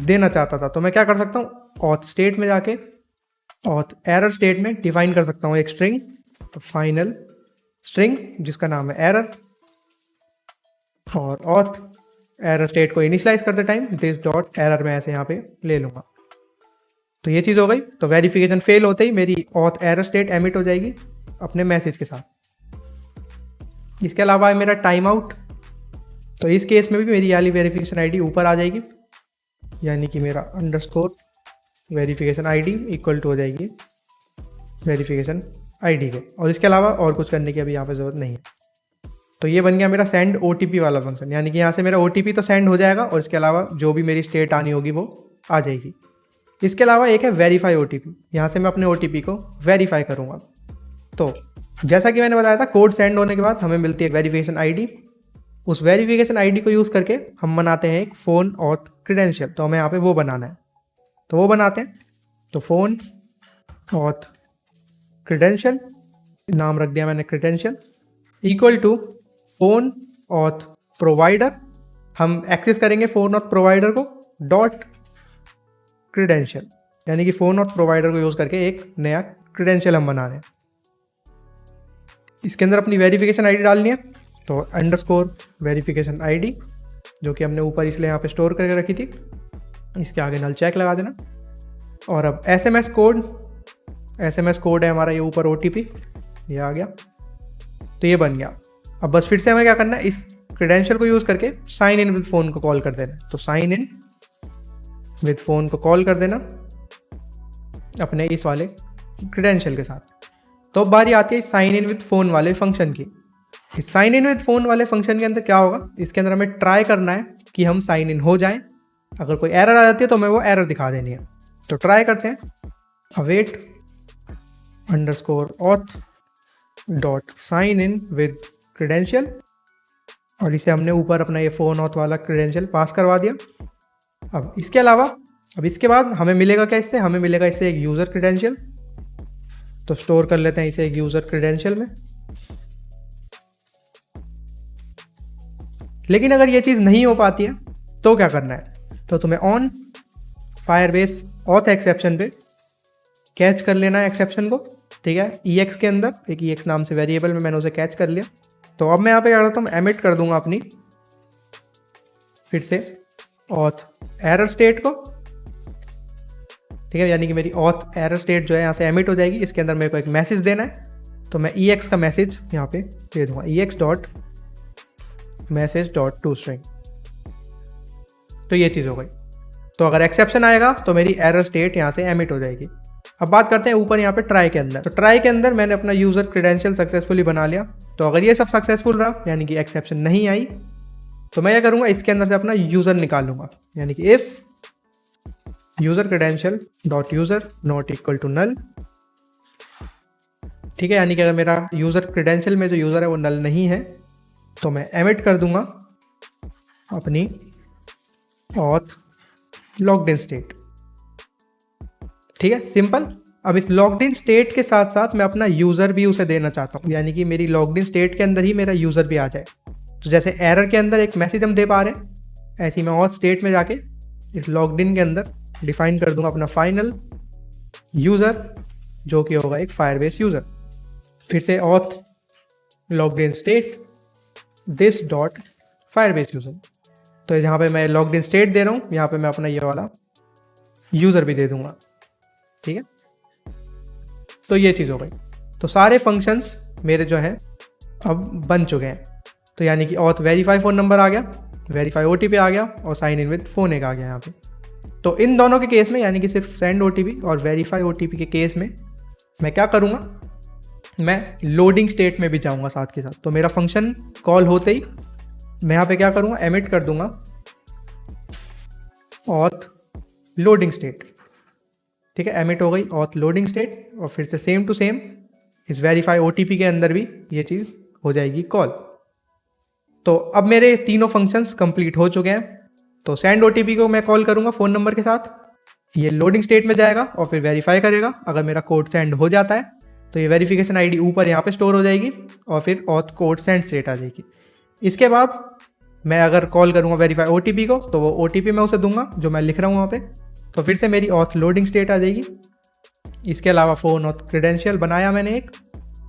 देना चाहता था। तो मैं क्या कर सकता हूँ, ऑथ स्टेट में जाके ऑथ एरर स्टेट में डिफाइन कर सकता हूँ एक स्ट्रिंग, तो फाइनल स्ट्रिंग जिसका नाम है एरर, और ऑथ एरर स्टेट को इनिशियलाइज करते टाइम दिस डॉट एरर में ऐसे यहाँ पे ले लूँगा। तो ये चीज़ हो गई। तो वेरिफिकेशन फेल होते ही मेरी ऑथ एरर स्टेट एमिट हो जाएगी अपने मैसेज के साथ। इसके अलावा है मेरा टाइम आउट। तो इस केस में भी मेरी वाली वेरिफिकेशन ID ऊपर आ जाएगी, यानी कि मेरा underscore verification ID equal to हो जाएगी वेरिफिकेशन ID के, और इसके अलावा और कुछ करने की अभी यहाँ पे ज़रूरत नहीं है। तो ये बन गया मेरा सेंड OTP वाला फंक्शन, यानी कि यहाँ से मेरा OTP तो सेंड हो जाएगा और इसके अलावा जो भी मेरी स्टेट आनी होगी वो आ जाएगी। इसके अलावा एक है वेरीफाई OTP, यहाँ से मैं अपने OTP को वेरीफाई करूँगा। तो जैसा कि मैंने बताया था, कोड सेंड होने के बाद हमें मिलती है वेरिफिकेशन ID। उस वेरिफिकेशन ID को यूज़ करके हम बनाते हैं एक फ़ोन ऑथ क्रेडेंशियल। तो हमें यहाँ पे वो बनाना है, तो वो बनाते हैं। तो फ़ोन ऑथ क्रेडेंशियल, नाम रख दिया मैंने credential, equal to phone auth provider. हम एक्सेस करेंगे फ़ोन ऑथ प्रोवाइडर को डॉट क्रेडेंशियल, यानी कि फ़ोन ऑथ प्रोवाइडर को यूज़ करके एक नया क्रेडेंशियल हम बना रहे हैं। इसके अंदर अपनी वेरिफिकेशन ID डालनी है, तो अंडरस्कोर वेरिफिकेशन ID जो कि हमने ऊपर इसलिए यहाँ पे स्टोर करके रखी थी, इसके आगे नल चेक लगा देना। और अब SMS कोड है हमारा, ये ऊपर OTP ये आ गया। तो ये बन गया। अब बस फिर से हमें क्या करना है, इस क्रेडेंशियल को यूज़ करके साइन इन विद फ़ोन को कॉल कर देना। तो साइन इन विद फ़ोन को कॉल कर देना अपने इस वाले क्रेडेंशियल के साथ। तो अब बारी आती है साइन इन विद फ़ोन वाले फंक्शन की। इस साइन इन विद फ़ोन वाले फंक्शन के अंदर क्या होगा, इसके अंदर हमें ट्राई करना है कि हम साइन इन हो जाएं। अगर कोई एरर आ जाती है तो हमें वो एरर दिखा देनी है। तो ट्राई करते हैं, await underscore auth dot sign in with credential, और इसे हमने ऊपर अपना ये फ़ोन ऑथ वाला क्रेडेंशियल पास करवा दिया। अब इसके अलावा अब इसके बाद हमें मिलेगा क्या, इससे हमें मिलेगा इससे एक यूज़र क्रेडेंशियल। तो स्टोर कर लेते हैं इसे एक यूज़र क्रेडेंशियल में। लेकिन अगर ये चीज़ नहीं हो पाती है तो क्या करना है, तो तुम्हें ऑन फायरबेस ऑथ एक्सेप्शन पे कैच कर लेना है एक्सेप्शन को, ठीक है। EX के अंदर एक EX नाम से वेरिएबल में मैंने उसे कैच कर लिया। तो अब मैं यहाँ पे क्या करता हूँ, एमिट कर दूंगा अपनी फिर से ऑथ एरर स्टेट को, ठीक है। यानी कि मेरी ऑथ एरर स्टेट जो है यहाँ से एमिट हो जाएगी। इसके अंदर मेरे को एक मैसेज देना है, तो मैं EX का मैसेज यहाँ पे दे दूंगा, EX.message.toString। तो ये चीज़ हो गई। तो अगर एक्सेप्शन आएगा तो मेरी एरर स्टेट यहाँ से एमिट हो जाएगी। अब बात करते हैं ऊपर यहाँ पे ट्राई के अंदर। तो ट्राई के अंदर मैंने अपना यूज़र क्रेडेंशियल सक्सेसफुली बना लिया। तो अगर ये सब सक्सेसफुल रहा, यानी कि एक्सेप्शन नहीं आई, तो मैं क्या करूँगा, इसके अंदर से अपना यूज़र निकालूंगा। यानी कि if user credential dot user not equal to null, ठीक है। यानी कि अगर मेरा यूज़र क्रेडेंशियल में जो यूज़र है वो नल नहीं है, तो मैं एमिट कर दूंगा अपनी ऑथ लॉग्ड इन स्टेट, ठीक है, सिंपल। अब इस लॉग्ड इन स्टेट के साथ साथ मैं अपना यूज़र भी उसे देना चाहता हूँ, यानी कि मेरी लॉग्ड इन स्टेट के अंदर ही मेरा यूज़र भी आ जाए। तो जैसे एरर के अंदर एक मैसेज हम दे पा रहे हैं, ऐसे ही मैं ऑथ स्टेट में जाके इस लॉग्ड इन के अंदर डिफाइन कर दूंगा अपना फाइनल यूज़र, जो कि होगा एक फायरबेस यूज़र। फिर से auth logged in state this dot Firebase user. तो यहाँ पे मैं लॉग्ड इन स्टेट दे रहा हूँ, यहाँ पे मैं अपना ये वाला यूज़र भी दे दूंगा, ठीक है। तो ये चीज़ हो गई। तो सारे फंक्शंस मेरे जो हैं अब बन चुके हैं। तो यानी कि ऑथ वेरीफाई फ़ोन नंबर आ गया, वेरीफाई OTP आ गया, और साइन इन विद फ़ोन एक आ गया यहाँ पे। तो इन दोनों के केस में, यानी कि सिर्फ सेंड OTP और वेरीफाई OTP के केस में मैं क्या करूँगा, मैं लोडिंग स्टेट में भी जाऊँगा साथ के साथ। तो मेरा फंक्शन कॉल होते ही मैं यहाँ पे क्या करूँगा, एमिट कर दूंगा ऑथ लोडिंग स्टेट, ठीक है। एमिट हो गई ऑथ लोडिंग स्टेट, और फिर से सेम टू सेम इस वेरीफाई OTP के अंदर भी ये चीज़ हो जाएगी कॉल। तो अब मेरे तीनों फंक्शंस कंप्लीट हो चुके हैं। तो सेंड OTP को मैं कॉल करूँगा फ़ोन नंबर के साथ, ये लोडिंग स्टेट में जाएगा और फिर वेरीफाई करेगा। अगर मेरा कोड सेंड हो जाता है तो ये वेरिफिकेशन ID ऊपर यहाँ पे स्टोर हो जाएगी, और फिर ऑथ कोड सेंड स्टेट आ जाएगी। इसके बाद मैं अगर कॉल करूँगा वेरीफाई OTP को, तो वो OTP मैं उसे दूंगा जो मैं लिख रहा हूँ वहाँ पे। तो फिर से मेरी ऑथ लोडिंग स्टेट आ जाएगी। इसके अलावा फ़ोन ऑथ क्रेडेंशियल बनाया मैंने एक,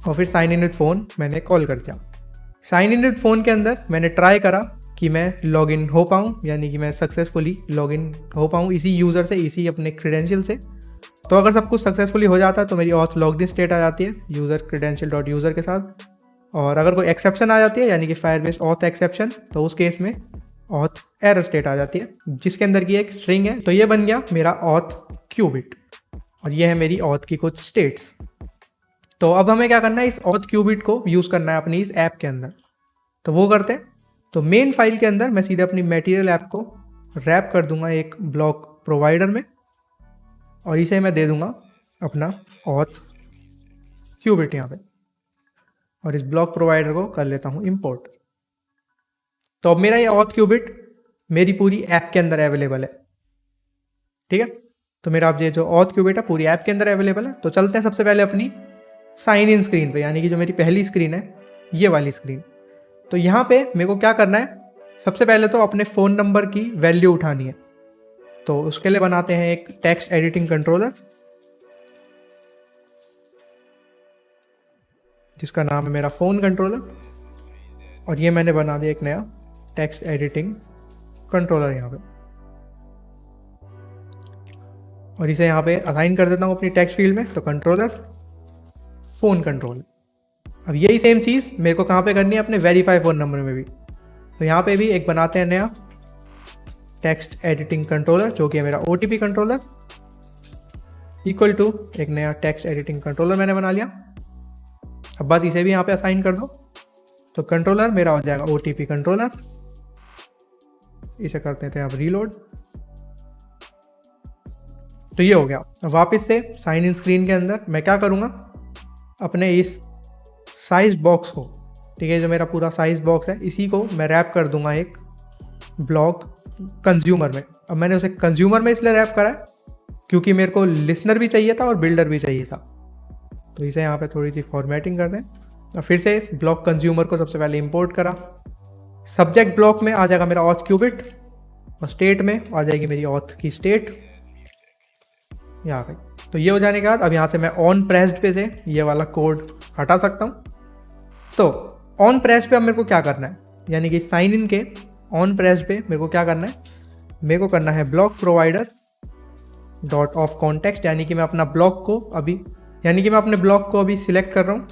और फिर साइन इन विद फ़ोन मैंने कॉल कर दिया। साइन इन विद फ़ोन के अंदर मैंने ट्राई करा कि मैं लॉगिन हो पाऊँ, यानी कि मैं सक्सेसफुली लॉगिन हो पाऊँ इसी यूज़र से, इसी अपने क्रेडेंशियल से। तो अगर सब कुछ सक्सेसफुली हो जाता है तो मेरी ऑथ लॉग्ड इन स्टेट आ जाती है यूज़र क्रेडेंशियल डॉट यूज़र के साथ। और अगर कोई एक्सेप्शन आ जाती है, यानी कि फायरबेस ऑथ एक्सेप्शन, तो उस केस में ऑथ एरर स्टेट आ जाती है, जिसके अंदर की एक स्ट्रिंग है। तो ये बन गया मेरा ऑथ क्यूबिट, और ये है मेरी ऑथ की कुछ स्टेट्स। तो अब हमें क्या करना है, इस ऑथ क्यूबिट को यूज़ करना है अपनी इस ऐप के अंदर। तो वो करते हैं। तो मेन फाइल के अंदर मैं सीधे अपनी मटेरियल ऐप को रैप कर दूंगा एक ब्लॉक प्रोवाइडर में, और इसे मैं दे दूंगा अपना ऑथ क्यूबिट यहाँ पे, और इस ब्लॉक प्रोवाइडर को कर लेता हूँ इंपोर्ट। तो अब मेरा ये ऑथ क्यूबिट मेरी पूरी ऐप के अंदर अवेलेबल है, ठीक है। तो मेरा अब ये जो ऑथ क्यूबिट है पूरी ऐप के अंदर अवेलेबल है। तो चलते हैं सबसे पहले अपनी साइन इन स्क्रीन पे, यानी कि जो मेरी पहली स्क्रीन है, ये वाली स्क्रीन। तो यहाँ पे मेरे को क्या करना है, सबसे पहले तो अपने फ़ोन नंबर की वैल्यू उठानी है। तो उसके लिए बनाते हैं एक टेक्स्ट एडिटिंग कंट्रोलर, जिसका नाम है मेरा फ़ोन कंट्रोलर, और ये मैंने बना दिया एक नया टेक्स्ट एडिटिंग कंट्रोलर यहाँ पे, और इसे यहाँ पे असाइन कर देता हूँ अपनी टेक्स्ट फील्ड में। तो कंट्रोलर फ़ोन कंट्रोलर। अब यही सेम चीज़ मेरे को कहाँ पे करनी है, अपने वेरीफाई फ़ोन नंबर में भी। तो यहाँ पे भी एक बनाते हैं नया टेक्स्ट एडिटिंग कंट्रोलर, जो कि है मेरा OTP कंट्रोलर, इक्वल टू एक नया टेक्स्ट एडिटिंग कंट्रोलर मैंने बना लिया। अब बस इसे भी यहाँ पे असाइन कर दो। तो कंट्रोलर मेरा हो जाएगा OTP कंट्रोलर। इसे करते थे अब रीलोड। तो ये हो गया। अब वापस से साइन इन स्क्रीन के अंदर मैं क्या करूँगा, अपने इस साइज बॉक्स को, ठीक है, जो मेरा पूरा साइज बॉक्स है, इसी को मैं रैप कर दूंगा एक ब्लॉक कंज्यूमर में। अब मैंने उसे कंज्यूमर में इसलिए रैप करा है क्योंकि मेरे को लिसनर भी चाहिए था और बिल्डर भी चाहिए था। तो इसे यहाँ पे थोड़ी सी फॉर्मेटिंग कर दें, और फिर से ब्लॉक कंज्यूमर को सबसे पहले इंपोर्ट करा। सब्जेक्ट ब्लॉक में आ जाएगा मेरा ऑथ क्यूबिट, और स्टेट में आ जाएगी मेरी ऑथ की स्टेट। यहाँ गई। तो ये हो जाने के बाद अब यहाँ से मैं ऑन प्रेस्ड पे से ये वाला कोड हटा सकता हूँ। तो ऑन प्रेस पे अब मेरे को क्या करना है, यानी कि साइन इन के ऑन प्रेस पे मेरे को क्या करना है, मेरे को करना है block provider dot of context, यानी कि मैं अपना ब्लॉक को अभी सिलेक्ट कर रहा हूँ।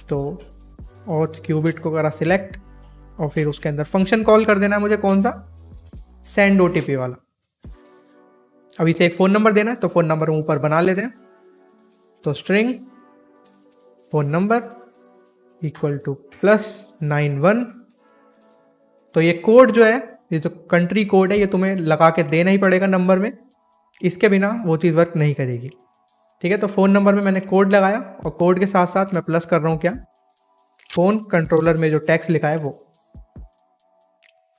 तो ऑथ क्यूबिट को करा सिलेक्ट और फिर उसके अंदर फंक्शन कॉल कर देना है मुझे, कौन सा, सेंड ओटीपी वाला। अब इसे एक फ़ोन नंबर देना है, तो फ़ोन नंबर ऊपर बना लेते हैं। तो string phone number equal to +91। तो ये कोड जो है, ये जो कंट्री कोड है, ये तुम्हें लगा के देना ही पड़ेगा नंबर में, इसके बिना वो चीज़ वर्क नहीं करेगी। ठीक है, तो फ़ोन नंबर में मैंने कोड लगाया और कोड के साथ साथ मैं प्लस कर रहा हूँ क्या, फ़ोन कंट्रोलर में जो टेक्स्ट लिखा है वो।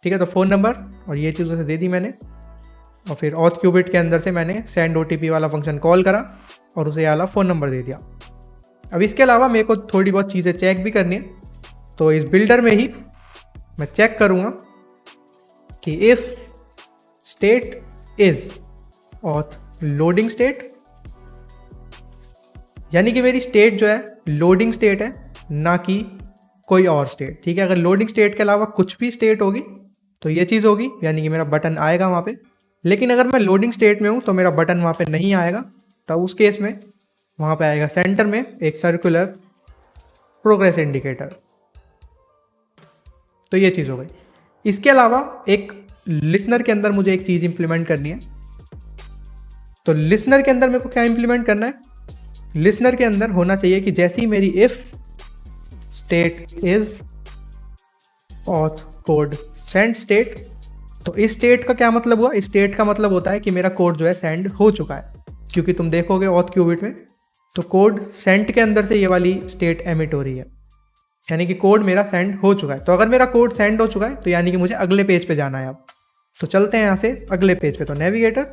ठीक है, तो फ़ोन नंबर और ये चीज़ उसे दे दी मैंने, और फिर ऑथ क्यूबिट के अंदर से मैंने सेंड ओटीपी वाला फंक्शन कॉल करा और उसे ये वाला फ़ोन नंबर दे दिया। अब इसके अलावा मेरे को थोड़ी बहुत चीज़ें चेक भी करनी है। तो इस बिल्डर में ही मैं चेक करूँगा कि if state is auth loading state, यानी कि मेरी स्टेट जो है लोडिंग स्टेट है, ना कि कोई और स्टेट। ठीक है, अगर लोडिंग स्टेट के अलावा कुछ भी स्टेट होगी तो ये चीज़ होगी, यानी कि मेरा बटन आएगा वहाँ पे। लेकिन अगर मैं लोडिंग स्टेट में हूँ तो मेरा बटन वहाँ पे नहीं आएगा। तो उस केस में वहाँ पे आएगा सेंटर में एक सर्कुलर प्रोग्रेस इंडिकेटर। तो ये चीज़ हो गई। इसके अलावा एक लिसनर के अंदर मुझे एक चीज़ इंप्लीमेंट करनी है। तो लिसनर के अंदर मेरे को क्या इंप्लीमेंट करना है, लिसनर के अंदर होना चाहिए कि जैसी मेरी if state is auth code send state, तो इस स्टेट का क्या मतलब हुआ, इस स्टेट का मतलब होता है कि मेरा कोड जो है सेंड हो चुका है। क्योंकि तुम देखोगे ऑथ क्यूबिट में तो कोड सेंड के अंदर से ये वाली स्टेट एमिट हो रही है, यानी कि कोड मेरा सेंड हो चुका है। तो अगर मेरा कोड सेंड हो चुका है तो यानी कि मुझे अगले पेज पे जाना है। अब तो चलते हैं यहाँ से अगले पेज पे। तो navigator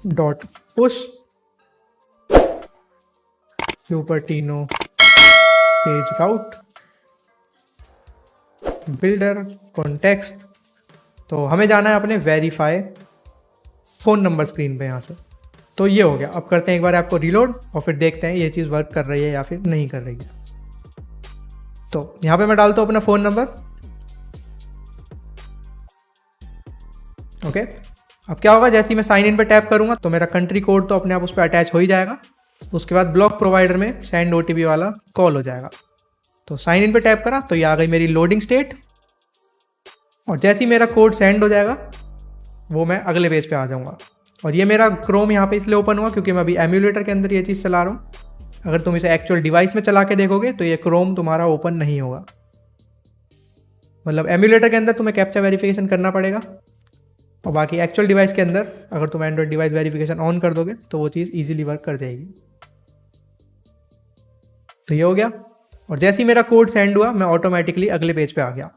dot push Cupertino page route builder context. तो हमें जाना है अपने वेरीफाई फ़ोन नंबर स्क्रीन पे यहाँ से। तो ये हो गया। अब करते हैं एक बार आपको रीलोड और फिर देखते हैं ये चीज़ वर्क कर रही है या फिर नहीं कर रही है। तो यहाँ पे मैं डालता हूँ अपना फ़ोन नंबर। ओके, अब क्या होगा, जैसे ही मैं साइन इन पे टैप करूँगा तो मेरा कंट्री कोड तो अपने आप उस पर अटैच हो ही जाएगा। उसके बाद ब्लॉक प्रोवाइडर में सेंड ओटीपी वाला कॉल हो जाएगा। तो साइन इन पे टैप करा तो ये आ गई मेरी लोडिंग स्टेट, और जैसे ही मेरा कोड सेंड हो जाएगा वो मैं अगले पेज पे आ जाऊँगा। और ये मेरा क्रोम यहाँ पे इसलिए ओपन हुआ क्योंकि मैं अभी एम्यूलेटर के अंदर ये चीज़ चला रहा हूँ। अगर तुम इसे एक्चुअल डिवाइस में चला के देखोगे तो ये क्रोम तुम्हारा ओपन नहीं होगा। मतलब एम्यूलेटर के अंदर तुम्हें कैप्चा वेरिफिकेशन करना पड़ेगा, और बाकी एक्चुअल डिवाइस के अंदर अगर तुम एंड्रॉइड डिवाइस वेरिफिकेशन ऑन कर दोगे तो वो चीज़ ईजिली वर्क कर जाएगी। तो ये हो गया। और जैसे ही मेरा कोड सेंड हुआ मैं ऑटोमेटिकली अगले पेज पे आ गया।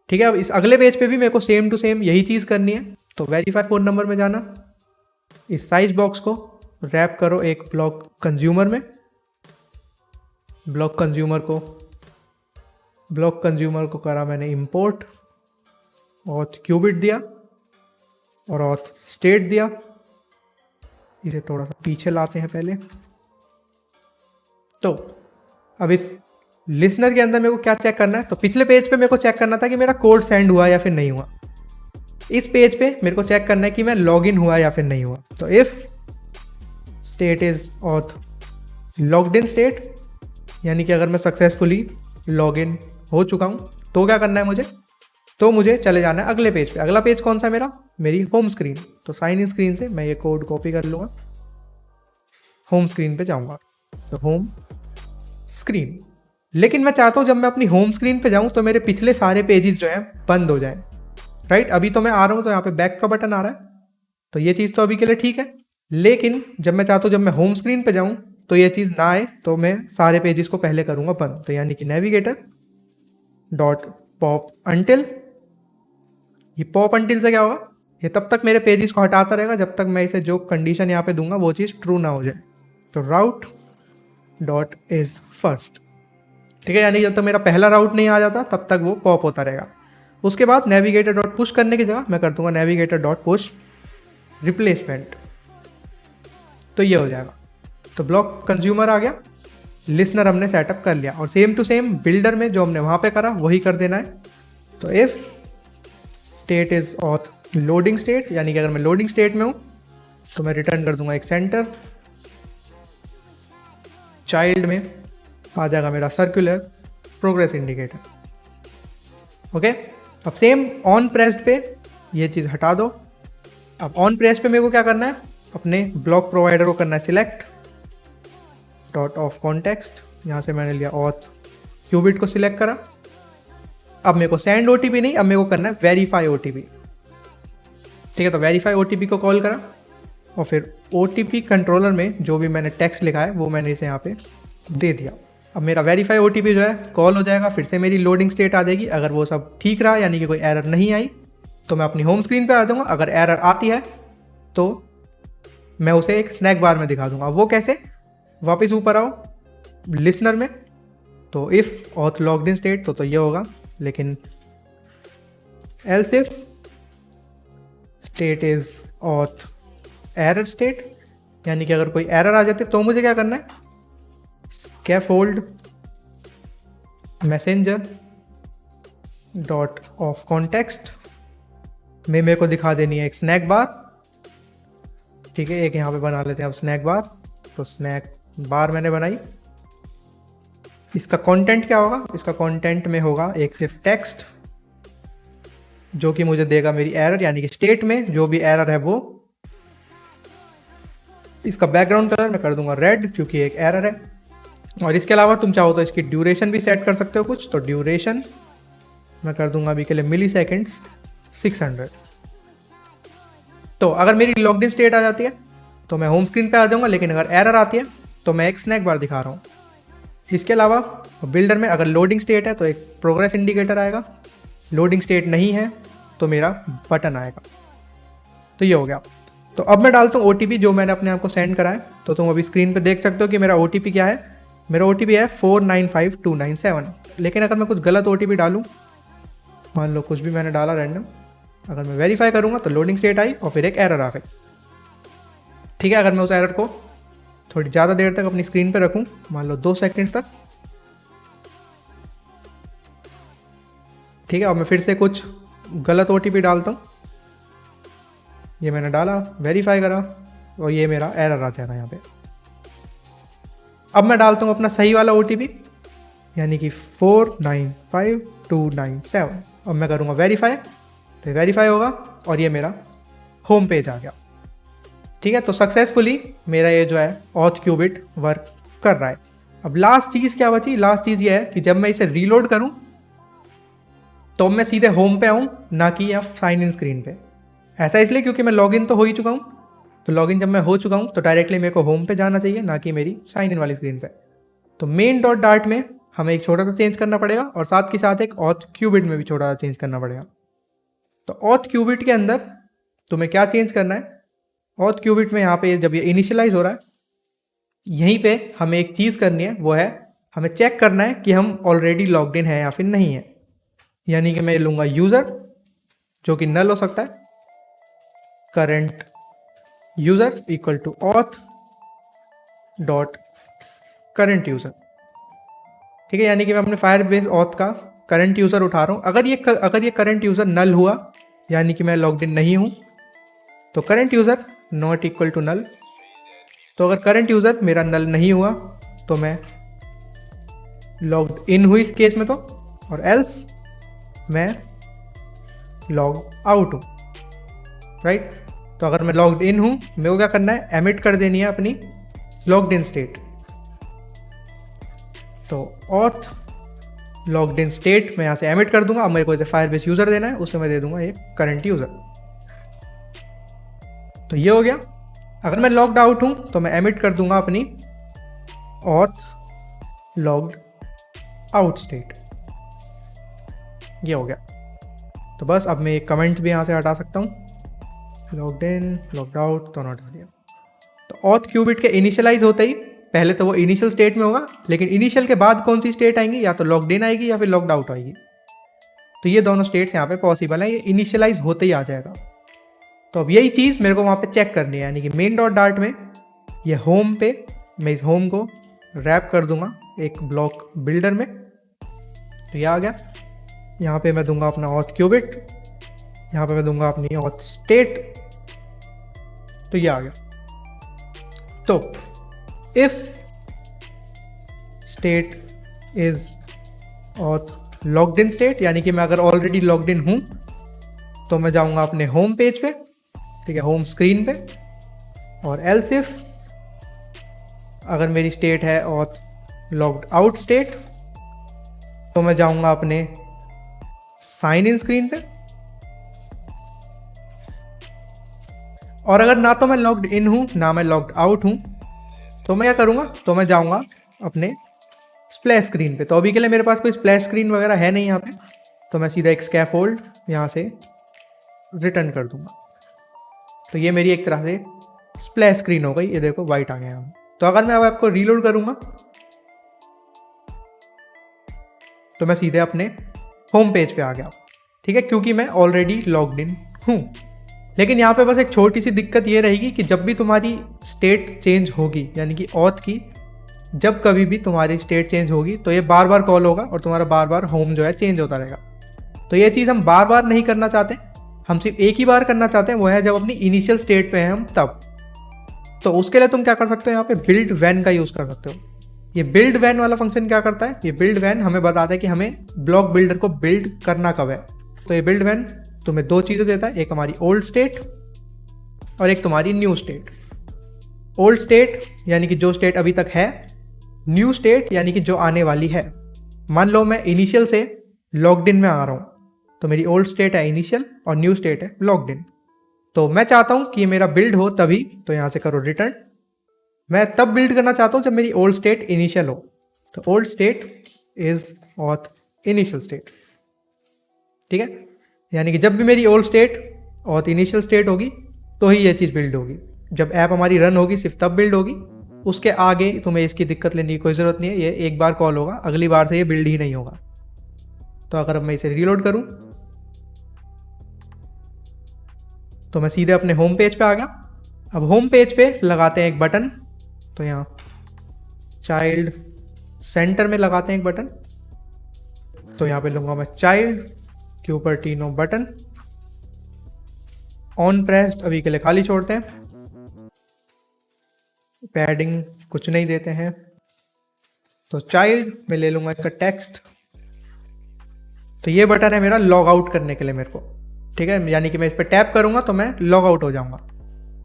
ठीक है, अब इस अगले पेज पे भी मेरे को सेम टू सेम यही चीज़ करनी है। तो वेरीफाई फ़ोन नंबर में जाना, इस साइज बॉक्स को रैप करो एक ब्लॉक कंज्यूमर में। ब्लॉक कंज्यूमर को करा मैंने इंपोर्ट, ऑथ क्यूबिट दिया और ऑथ स्टेट दिया। इसे थोड़ा सा पीछे लाते हैं पहले। तो अब इस लिसनर के अंदर मेरे को क्या चेक करना है, तो पिछले पेज पे मेरे को चेक करना था कि मेरा कोड सेंड हुआ या फिर नहीं हुआ। इस पेज पे मेरे को चेक करना है कि मैं लॉगिन हुआ या फिर नहीं हुआ। तो if state is auth logged in state, यानी कि अगर मैं सक्सेसफुली लॉगिन हो चुका हूँ तो क्या करना है मुझे, तो मुझे चले जाना है अगले पेज पे। अगला पेज कौन सा है मेरा, मेरी होम स्क्रीन। तो साइन इन स्क्रीन से मैं ये कोड कॉपी कर लूँगा, होम स्क्रीन पे जाऊँगा। तो होम स्क्रीन, लेकिन मैं चाहता हूँ जब मैं अपनी होम स्क्रीन पे जाऊँ तो मेरे पिछले सारे पेजेस जो हैं बंद हो जाएं। राइट, अभी तो मैं आ रहा हूँ तो यहाँ पे बैक का बटन आ रहा है, तो ये चीज़ तो अभी के लिए ठीक है। लेकिन जब मैं चाहता हूँ जब मैं होम स्क्रीन पे जाऊँ तो ये चीज़ ना आए, तो मैं सारे पेजेस को पहले करूँगा बंद। तो यानी कि नेविगेटर डॉट पॉप अंटिल, ये पॉप अंटिल से क्या होगा, ये तब तक मेरे पेजेस को हटाता रहेगा जब तक मैं इसे जो कंडीशन यहाँ पे दूंगा वो चीज़ ट्रू ना हो जाए। तो राउट डॉट इज फर्स्ट, ठीक है, यानी जब तक मेरा पहला राउट नहीं आ जाता तब तक वो पॉप होता रहेगा। उसके बाद नेविगेटर डॉट पुश करने की जगह मैं कर दूंगा नेविगेटर डॉट पुश रिप्लेसमेंट। तो ये हो जाएगा। तो ब्लॉक कंज्यूमर आ गया, लिसनर हमने सेटअप कर लिया, और सेम टू सेम बिल्डर में जो हमने वहाँ पे करा वही कर देना है। तो if state is auth loading state, यानी कि अगर मैं लोडिंग स्टेट में हूँ तो मैं रिटर्न कर दूंगा एक सेंटर। चाइल्ड में आ जाएगा मेरा सर्कुलर प्रोग्रेस इंडिकेटर। ओके, अब सेम ऑन प्रेस्ड पे ये चीज़ हटा दो। अब ऑन प्रेस्ड पे मेरे को क्या करना है, अपने ब्लॉक प्रोवाइडर को करना है सिलेक्ट डॉट ऑफ कॉन्टेक्स्ट। यहाँ से मैंने लिया ऑथ क्यूबिट को सिलेक्ट करा। अब मेरे को सेंड ओटीपी नहीं, अब मेरे को करना है वेरीफाई ओटीपी। ठीक है, तो वेरीफाई ओटीपी को कॉल करा, और फिर ओटीपी कंट्रोलर में जो भी मैंने टेक्स्ट लिखा है वो मैंने इसे यहाँ पे दे दिया। अब मेरा वेरीफाई ओटीपी जो है कॉल हो जाएगा, फिर से मेरी लोडिंग स्टेट आ जाएगी। अगर वो सब ठीक रहा, यानी कि कोई एरर नहीं आई, तो मैं अपनी होम स्क्रीन पे आ जाऊँगा। अगर एरर आती है तो मैं उसे एक स्नैक बार में दिखा दूंगा। वो कैसे, वापस ऊपर आओ लिसनर में, तो if auth logged in state तो ये होगा, लेकिन else if state is auth error state, यानी कि अगर कोई एरर आ जाती है तो मुझे क्या करना है, scaffold messenger dot of context में मेरे को दिखा देनी है एक स्नैक बार। ठीक है, एक यहाँ पे बना लेते हैं अब स्नैक बार। तो स्नैक बार मैंने बनाई। इसका कंटेंट क्या होगा, इसका कंटेंट में होगा एक सिर्फ टेक्स्ट जो कि मुझे देगा मेरी एरर, यानी कि स्टेट में जो भी एरर है वो। इसका बैकग्राउंड कलर मैं कर दूंगा रेड, क्योंकि एक एरर है। और इसके अलावा तुम चाहो तो इसकी ड्यूरेशन भी सेट कर सकते हो कुछ। तो ड्यूरेशन मैं कर दूंगा अभी के लिए मिली सेकेंड्स 600। तो अगर मेरी लॉग्ड इन स्टेट आ जाती है तो मैं होम स्क्रीन पे आ जाऊंगा, लेकिन अगर एरर आती है तो मैं एक स्नैक बार दिखा रहा हूँ। इसके अलावा बिल्डर में अगर लोडिंग स्टेट है तो एक प्रोग्रेस इंडिकेटर आएगा, लोडिंग स्टेट नहीं है तो मेरा बटन आएगा। तो ये हो गया। तो अब मैं डालता हूँ OTP जो मैंने अपने आप को सेंड करा है। तो तुम अभी स्क्रीन पे देख सकते हो कि मेरा OTP क्या है। मेरा OTP है 495297। लेकिन अगर मैं कुछ गलत OTP डालूँ, मान लो कुछ भी मैंने डाला रैंडम, अगर मैं वेरीफाई करूँगा तो लोडिंग स्टेट आई और फिर एक एरर आ गई। ठीक है, अगर मैं उस एरर को थोड़ी ज़्यादा देर तक अपनी स्क्रीन पे रखूँ, मान लो 2 सेकंड्स तक, ठीक है, अब मैं फिर से कुछ गलत OTP डालता हूँ। ये मैंने डाला, वेरीफाई करा, और ये मेरा एरर आ जाएगा यहाँ पे। अब मैं डालता हूँ अपना सही वाला OTP, यानी कि 495297। अब मैं करूँगा वेरीफाई, तो वेरीफाई होगा और ये मेरा होम पेज आ गया। ठीक है, तो सक्सेसफुली मेरा ये जो है ऑथ क्यूबिट वर्क कर रहा है। अब लास्ट चीज़ क्या बची, लास्ट चीज़ ये है कि जब मैं इसे रीलोड करूं तो मैं सीधे होम पे आऊं, ना कि या साइन इन स्क्रीन पे। ऐसा इसलिए क्योंकि मैं लॉगिन तो हो ही चुका हूं। तो लॉगिन जब मैं हो चुका हूं तो डायरेक्टली मेरे को होम पे जाना चाहिए, ना कि मेरी साइन इन वाली स्क्रीन पे। तो मेन डॉट डार्ट में हमें एक छोटा सा चेंज करना पड़ेगा, और साथ के साथ एक ऑथ क्यूबिट में भी छोटा सा चेंज करना पड़ेगा। तो ऑथ क्यूबिट के अंदर तुम्हें क्या चेंज करना है, ऑथ क्यूबिट में यहाँ पे जब ये इनिशियलाइज हो रहा है, यहीं पे हमें एक चीज़ करनी है, वो है हमें चेक करना है कि हम ऑलरेडी लॉग्ड इन है या फिर नहीं है। यानी कि मैं लूँगा यूज़र, जो कि नल हो सकता है, current user equal to auth dot current user. ठीक है, यानी कि मैं अपने फायरबेस ऑथ का करंट यूज़र उठा रहा हूँ। अगर ये करंट यूज़र नल हुआ, यानी कि मैं लॉग्ड इन नहीं हूँ, तो current user not equal to null. तो अगर करंट यूज़र मेरा नल नहीं हुआ तो मैं लॉग्ड इन हुई इस केस में, तो और एल्स मैं लॉग आउट हूँ, राइट। तो अगर मैं लॉग्ड इन हूँ, मेरे को क्या करना है, एमिट कर देनी है अपनी लॉग्ड इन स्टेट। तो ऑथ लॉग्ड इन स्टेट मैं यहाँ से एमिट कर दूंगा। अब मेरे को इसे फायरबेस यूज़र देना है, उसे मैं दे दूंगा ये करंट यूज़र। तो ये हो गया। अगर मैं लॉग्ड आउट हूँ तो मैं एमिट कर दूंगा अपनी ऑथ लॉग्ड आउट स्टेट। ये हो गया। तो बस अब मैं एक कमेंट भी यहाँ से हटा सकता हूँ, लॉग्ड इन लॉग्ड आउट तो नॉट दिया। तो ऑथ क्यूबिट के इनिशियलाइज होते ही पहले तो वो इनिशियल स्टेट में होगा, लेकिन इनिशियल के बाद कौन सी स्टेट आएंगी, या तो लॉग्ड इन आएगी या फिर लॉग्ड आउट आएगी। तो ये दोनों स्टेट्स यहाँ पे पॉसिबल है, ये इनिशियलाइज होते ही आ जाएगा। तो अब यही चीज़ मेरे को वहाँ पे चेक करनी है, यानी कि मेन डॉट डार्ट में ये होम पे मैं इस होम को रैप कर दूंगा एक ब्लॉक बिल्डर में। तो ये आ गया। यहाँ पे मैं दूंगा अपना ऑथ क्यूबिट, यहाँ पे मैं दूंगा अपनी ऑथ स्टेट। तो ये आ गया। तो if state is auth logged in state, यानी कि मैं अगर ऑलरेडी लॉग्ड इन हूँ तो मैं जाऊँगा अपने होम पेज पे, ठीक है, होम स्क्रीन पे। और एल्स इफ अगर मेरी स्टेट है ऑथ लॉग्ड आउट स्टेट तो मैं जाऊँगा अपने साइन इन स्क्रीन पे। और अगर ना तो मैं लॉग्ड इन हूँ ना मैं लॉग्ड आउट हूँ तो मैं क्या करूँगा, तो मैं जाऊँगा अपने स्प्लैश स्क्रीन पे। तो अभी के लिए मेरे पास कोई स्प्लैश स्क्रीन वगैरह है नहीं यहाँ पे, तो मैं सीधा एक स्कैफोल्ड यहाँ से रिटर्न कर दूँगा। तो ये मेरी एक तरह से स्प्लैश स्क्रीन हो गई। ये देखो वाइट आ गया यहाँ। तो अगर मैं अब आपको रीलोड करूँगा तो मैं सीधे अपने होम पेज पे आ गया, ठीक है, क्योंकि मैं ऑलरेडी लॉग्ड इन हूँ। लेकिन यहाँ पे बस एक छोटी सी दिक्कत ये रहेगी कि जब भी तुम्हारी स्टेट चेंज होगी, यानी कि ऑथ की जब कभी भी तुम्हारी स्टेट चेंज होगी तो ये बार बार कॉल होगा और तुम्हारा बार बार होम जो है चेंज होता रहेगा। तो ये चीज़ हम बार बार नहीं करना चाहते, हम सिर्फ एक ही बार करना चाहते हैं, वो है जब अपनी इनिशियल स्टेट पे हैं हम तब। तो उसके लिए तुम क्या कर सकते हो, यहाँ पे बिल्ड वैन का यूज़ कर सकते हो। ये बिल्ड वैन वाला फंक्शन क्या करता है, ये बिल्ड वैन हमें बताता है कि हमें ब्लॉक बिल्डर को बिल्ड करना कब है। तो ये बिल्ड वैन तुम्हें दो चीज़ें देता है, एक हमारी ओल्ड स्टेट और एक तुम्हारी न्यू स्टेट। ओल्ड स्टेट यानी कि जो स्टेट अभी तक है, न्यू स्टेट यानी कि जो आने वाली है। मान लो मैं इनिशियल से लॉग्ड इन में आ रहा हूँ तो मेरी ओल्ड स्टेट है इनिशियल और न्यू स्टेट है लॉग्ड इन। तो मैं चाहता हूँ कि ये मेरा बिल्ड हो तभी, तो यहाँ से करो रिटर्न। मैं तब बिल्ड करना चाहता हूँ जब मेरी ओल्ड स्टेट इनिशियल हो। तो old state is auth initial state, ठीक है, यानी कि जब भी मेरी old state auth initial state होगी तो ही ये चीज़ बिल्ड होगी। जब ऐप हमारी रन होगी सिर्फ तब बिल्ड होगी, उसके आगे तुम्हें इसकी दिक्कत लेने की कोई ज़रूरत नहीं है। ये एक बार कॉल होगा, अगली बार से ये बिल्ड ही नहीं होगा। तो अगर अब मैं इसे रीलोड करूँ तो मैं सीधे अपने होम पेज पे आ गया। अब होम पेज पे लगाते हैं एक बटन, तो यहाँ चाइल्ड सेंटर में लगाते हैं एक बटन। तो यहाँ पे लूँगा मैं child Cupertino button. On pressed अभी के लिए खाली छोड़ते हैं, पैडिंग कुछ नहीं देते हैं। तो चाइल्ड में ले लूँगा इसका टेक्स्ट। तो ये बटन है मेरा लॉग आउट करने के लिए मेरे को, ठीक है, यानी कि मैं इस पर टैप करूँगा तो मैं लॉग आउट हो जाऊँगा।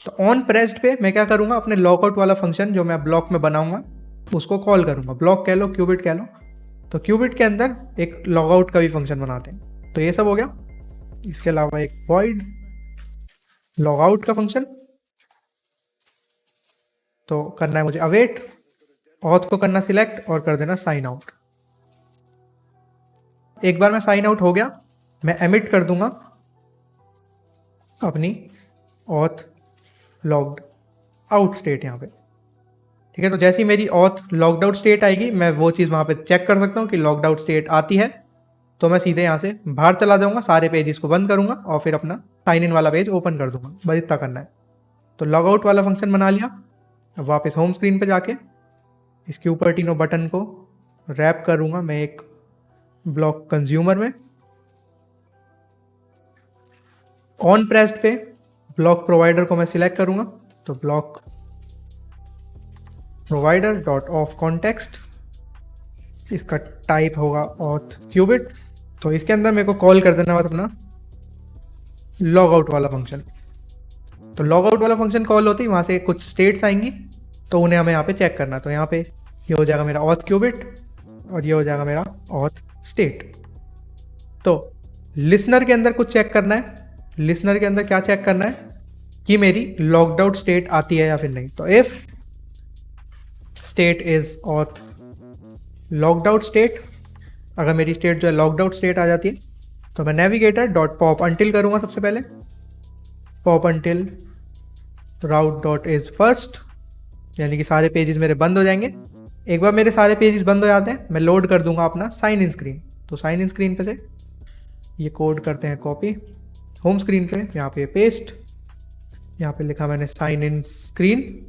तो ऑन प्रेस्ड पे मैं क्या करूँगा, अपने लॉग आउट वाला फंक्शन जो मैं ब्लॉक में बनाऊँगा उसको कॉल करूँगा। ब्लॉक कह लो, क्यूबिट कह लो। तो क्यूबिट के अंदर एक लॉग आउट का भी फंक्शन बनाते हैं। तो ये सब हो गया। इसके अलावा एक वॉइड लॉग आउट का फंक्शन। तो करना है मुझे अवेट, ऑथ को करना सिलेक्ट और कर देना साइन आउट। एक बार मैं साइन आउट हो गया, मैं एमिट कर दूंगा अपनी ऑथ लॉग्ड आउट स्टेट यहाँ पे, ठीक है। तो जैसे ही मेरी ऑथ लॉग्ड आउट स्टेट आएगी मैं वो चीज़ वहाँ पे चेक कर सकता हूँ कि लॉग्ड आउट स्टेट आती है, तो मैं सीधे यहाँ से बाहर चला जाऊँगा, सारे पेजेस को बंद करूँगा और फिर अपना साइन इन वाला पेज ओपन कर दूँगा। बस इतना करना है। तो लॉग आउट वाला फंक्शन बना लिया। अब वापस होम स्क्रीन पे जाके इस क्यूपर्टिनो बटन को रैप करूँगा मैं एक ब्लॉक कंज्यूमर में। ऑन प्रेस्ड पे ब्लॉक प्रोवाइडर को मैं सिलेक्ट करूँगा। तो block provider dot of context, इसका टाइप होगा ऑथ क्यूबिट। तो इसके अंदर मेरे को कॉल कर देना बस अपना लॉग आउट वाला फंक्शन। तो लॉग आउट वाला फंक्शन कॉल होती है, वहाँ से कुछ स्टेट्स आएंगी तो उन्हें हमें यहाँ पे चेक करना है। तो यहाँ पे ये हो जाएगा मेरा ऑथ क्यूबिट और ये हो जाएगा मेरा ऑथ स्टेट। तो लिसनर के अंदर कुछ चेक करना है। लिसनर के अंदर क्या चेक करना है कि मेरी लॉग्ड आउट स्टेट आती है या फिर नहीं। तो if state is auth logged out state, अगर मेरी स्टेट जो है लॉग्ड आउट स्टेट आ जाती है तो मैं नेविगेटर डॉट पॉप अंटिल करूँगा। सबसे पहले pop until route dot is first, यानी कि सारे पेजेस मेरे बंद हो जाएंगे। एक बार मेरे सारे पेजेस बंद हो जाते हैं मैं लोड कर दूंगा अपना साइन इन स्क्रीन। तो साइन इन स्क्रीन पे से ये कोड करते हैं कॉपी, होम स्क्रीन पे यहाँ पे पेस्ट। यहाँ पे लिखा मैंने साइन इन स्क्रीन,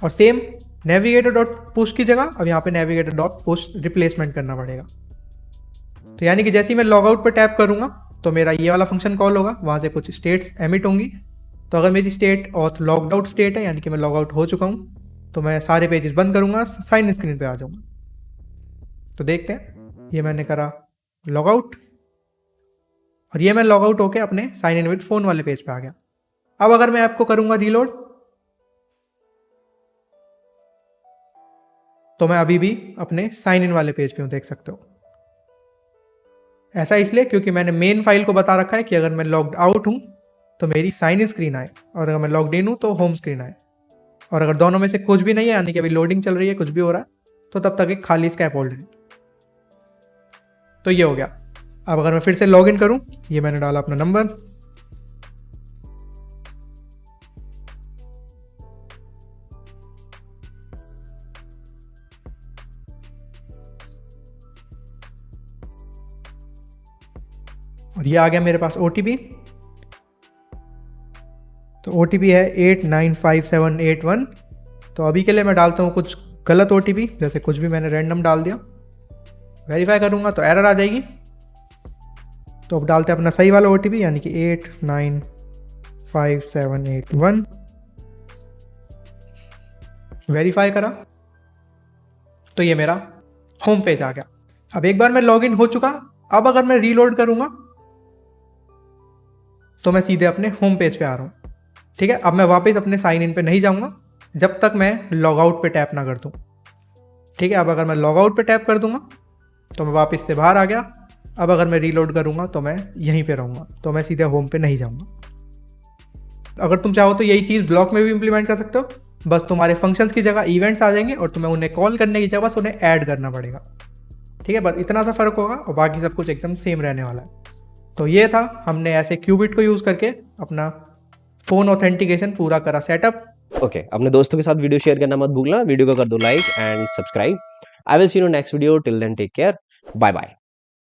और सेम नेविगेटर डॉट पुश की जगह अब यहाँ पे नेविगेटर डॉट पुश रिप्लेसमेंट करना पड़ेगा। तो यानी कि जैसे ही मैं लॉग आउट पर टैप करूँगा तो मेरा ये वाला फंक्शन कॉल होगा, वहाँ से कुछ स्टेट्स एमिट होंगी। तो अगर मेरी state auth logged out state है, यानी कि मैं लॉग आउट हो चुका हूँ, तो मैं सारे पेजेस बंद करूँगा, साइन इन स्क्रीन पे आ जाऊँगा। तो देखते हैं, ये मैंने करा लॉग आउट, और ये मैं लॉग आउट होके अपने साइन इन विद फोन वाले पेज पे आ गया। अब अगर मैं ऐप को करूँगा रीलोड, तो मैं अभी भी अपने साइन इन वाले पेज पे हूँ, देख सकते हो। ऐसा इसलिए क्योंकि मैंने मेन फाइल को बता रखा है कि अगर मैं लॉग्ड आउट हूँ तो मेरी साइन इन स्क्रीन आए, और अगर मैं लॉग्ड इन हूँ तो होम स्क्रीन आए। और अगर दोनों में से कुछ भी नहीं है, यानी कि अभी लोडिंग चल रही है, कुछ भी हो रहा है, तो तब तक एक खाली स्कैफोल्ड है। तो ये हो गया। अब अगर मैं फिर से लॉग इन करूँ, ये मैंने डाला अपना नंबर, और ये आ गया मेरे पास OTP। तो OTP है 895781। तो अभी के लिए मैं डालता हूँ कुछ गलत OTP, जैसे कुछ भी मैंने रैंडम डाल दिया। वेरीफाई करूँगा तो एरर आ जाएगी। तो अब डालते हैं अपना सही वाला OTP, यानी कि 895781। वेरीफाई करा तो ये मेरा होम पेज आ गया। अब एक बार मैं लॉगिन हो चुका, अब अगर मैं रीलोड करूँगा तो मैं सीधे अपने होम पेज पे आ रहा हूँ। ठीक है, अब मैं वापस अपने साइन इन पे नहीं जाऊँगा जब तक मैं लॉग आउट पे टैप ना कर दूँ। ठीक है, अब अगर मैं लॉग आउट पे टैप कर दूंगा तो मैं वापस से बाहर आ गया। अब अगर मैं रीलोड करूँगा तो मैं यहीं पे रहूँगा, तो मैं सीधे होम पे नहीं जाऊँगा। अगर तुम चाहो तो यही चीज़ ब्लॉक में भी इम्प्लीमेंट कर सकते हो, बस तुम्हारे फंक्शंस की जगह इवेंट्स आ जाएंगे और तुम्हें उन्हें कॉल करने की जगह बस उन्हें ऐड करना पड़ेगा। ठीक है, बस इतना सा फ़र्क होगा और बाकी सब कुछ एकदम सेम रहने वाला है। तो ये था, हमने ऐसे क्यूबिट को यूज़ करके अपना फ़ोन ऑथेंटिकेशन पूरा करा सेटअप। ओके, अपने दोस्तों के साथ वीडियो शेयर करना मत भूलना, वीडियो को कर दो like and subscribe. I will see you next video, till then take care, bye bye.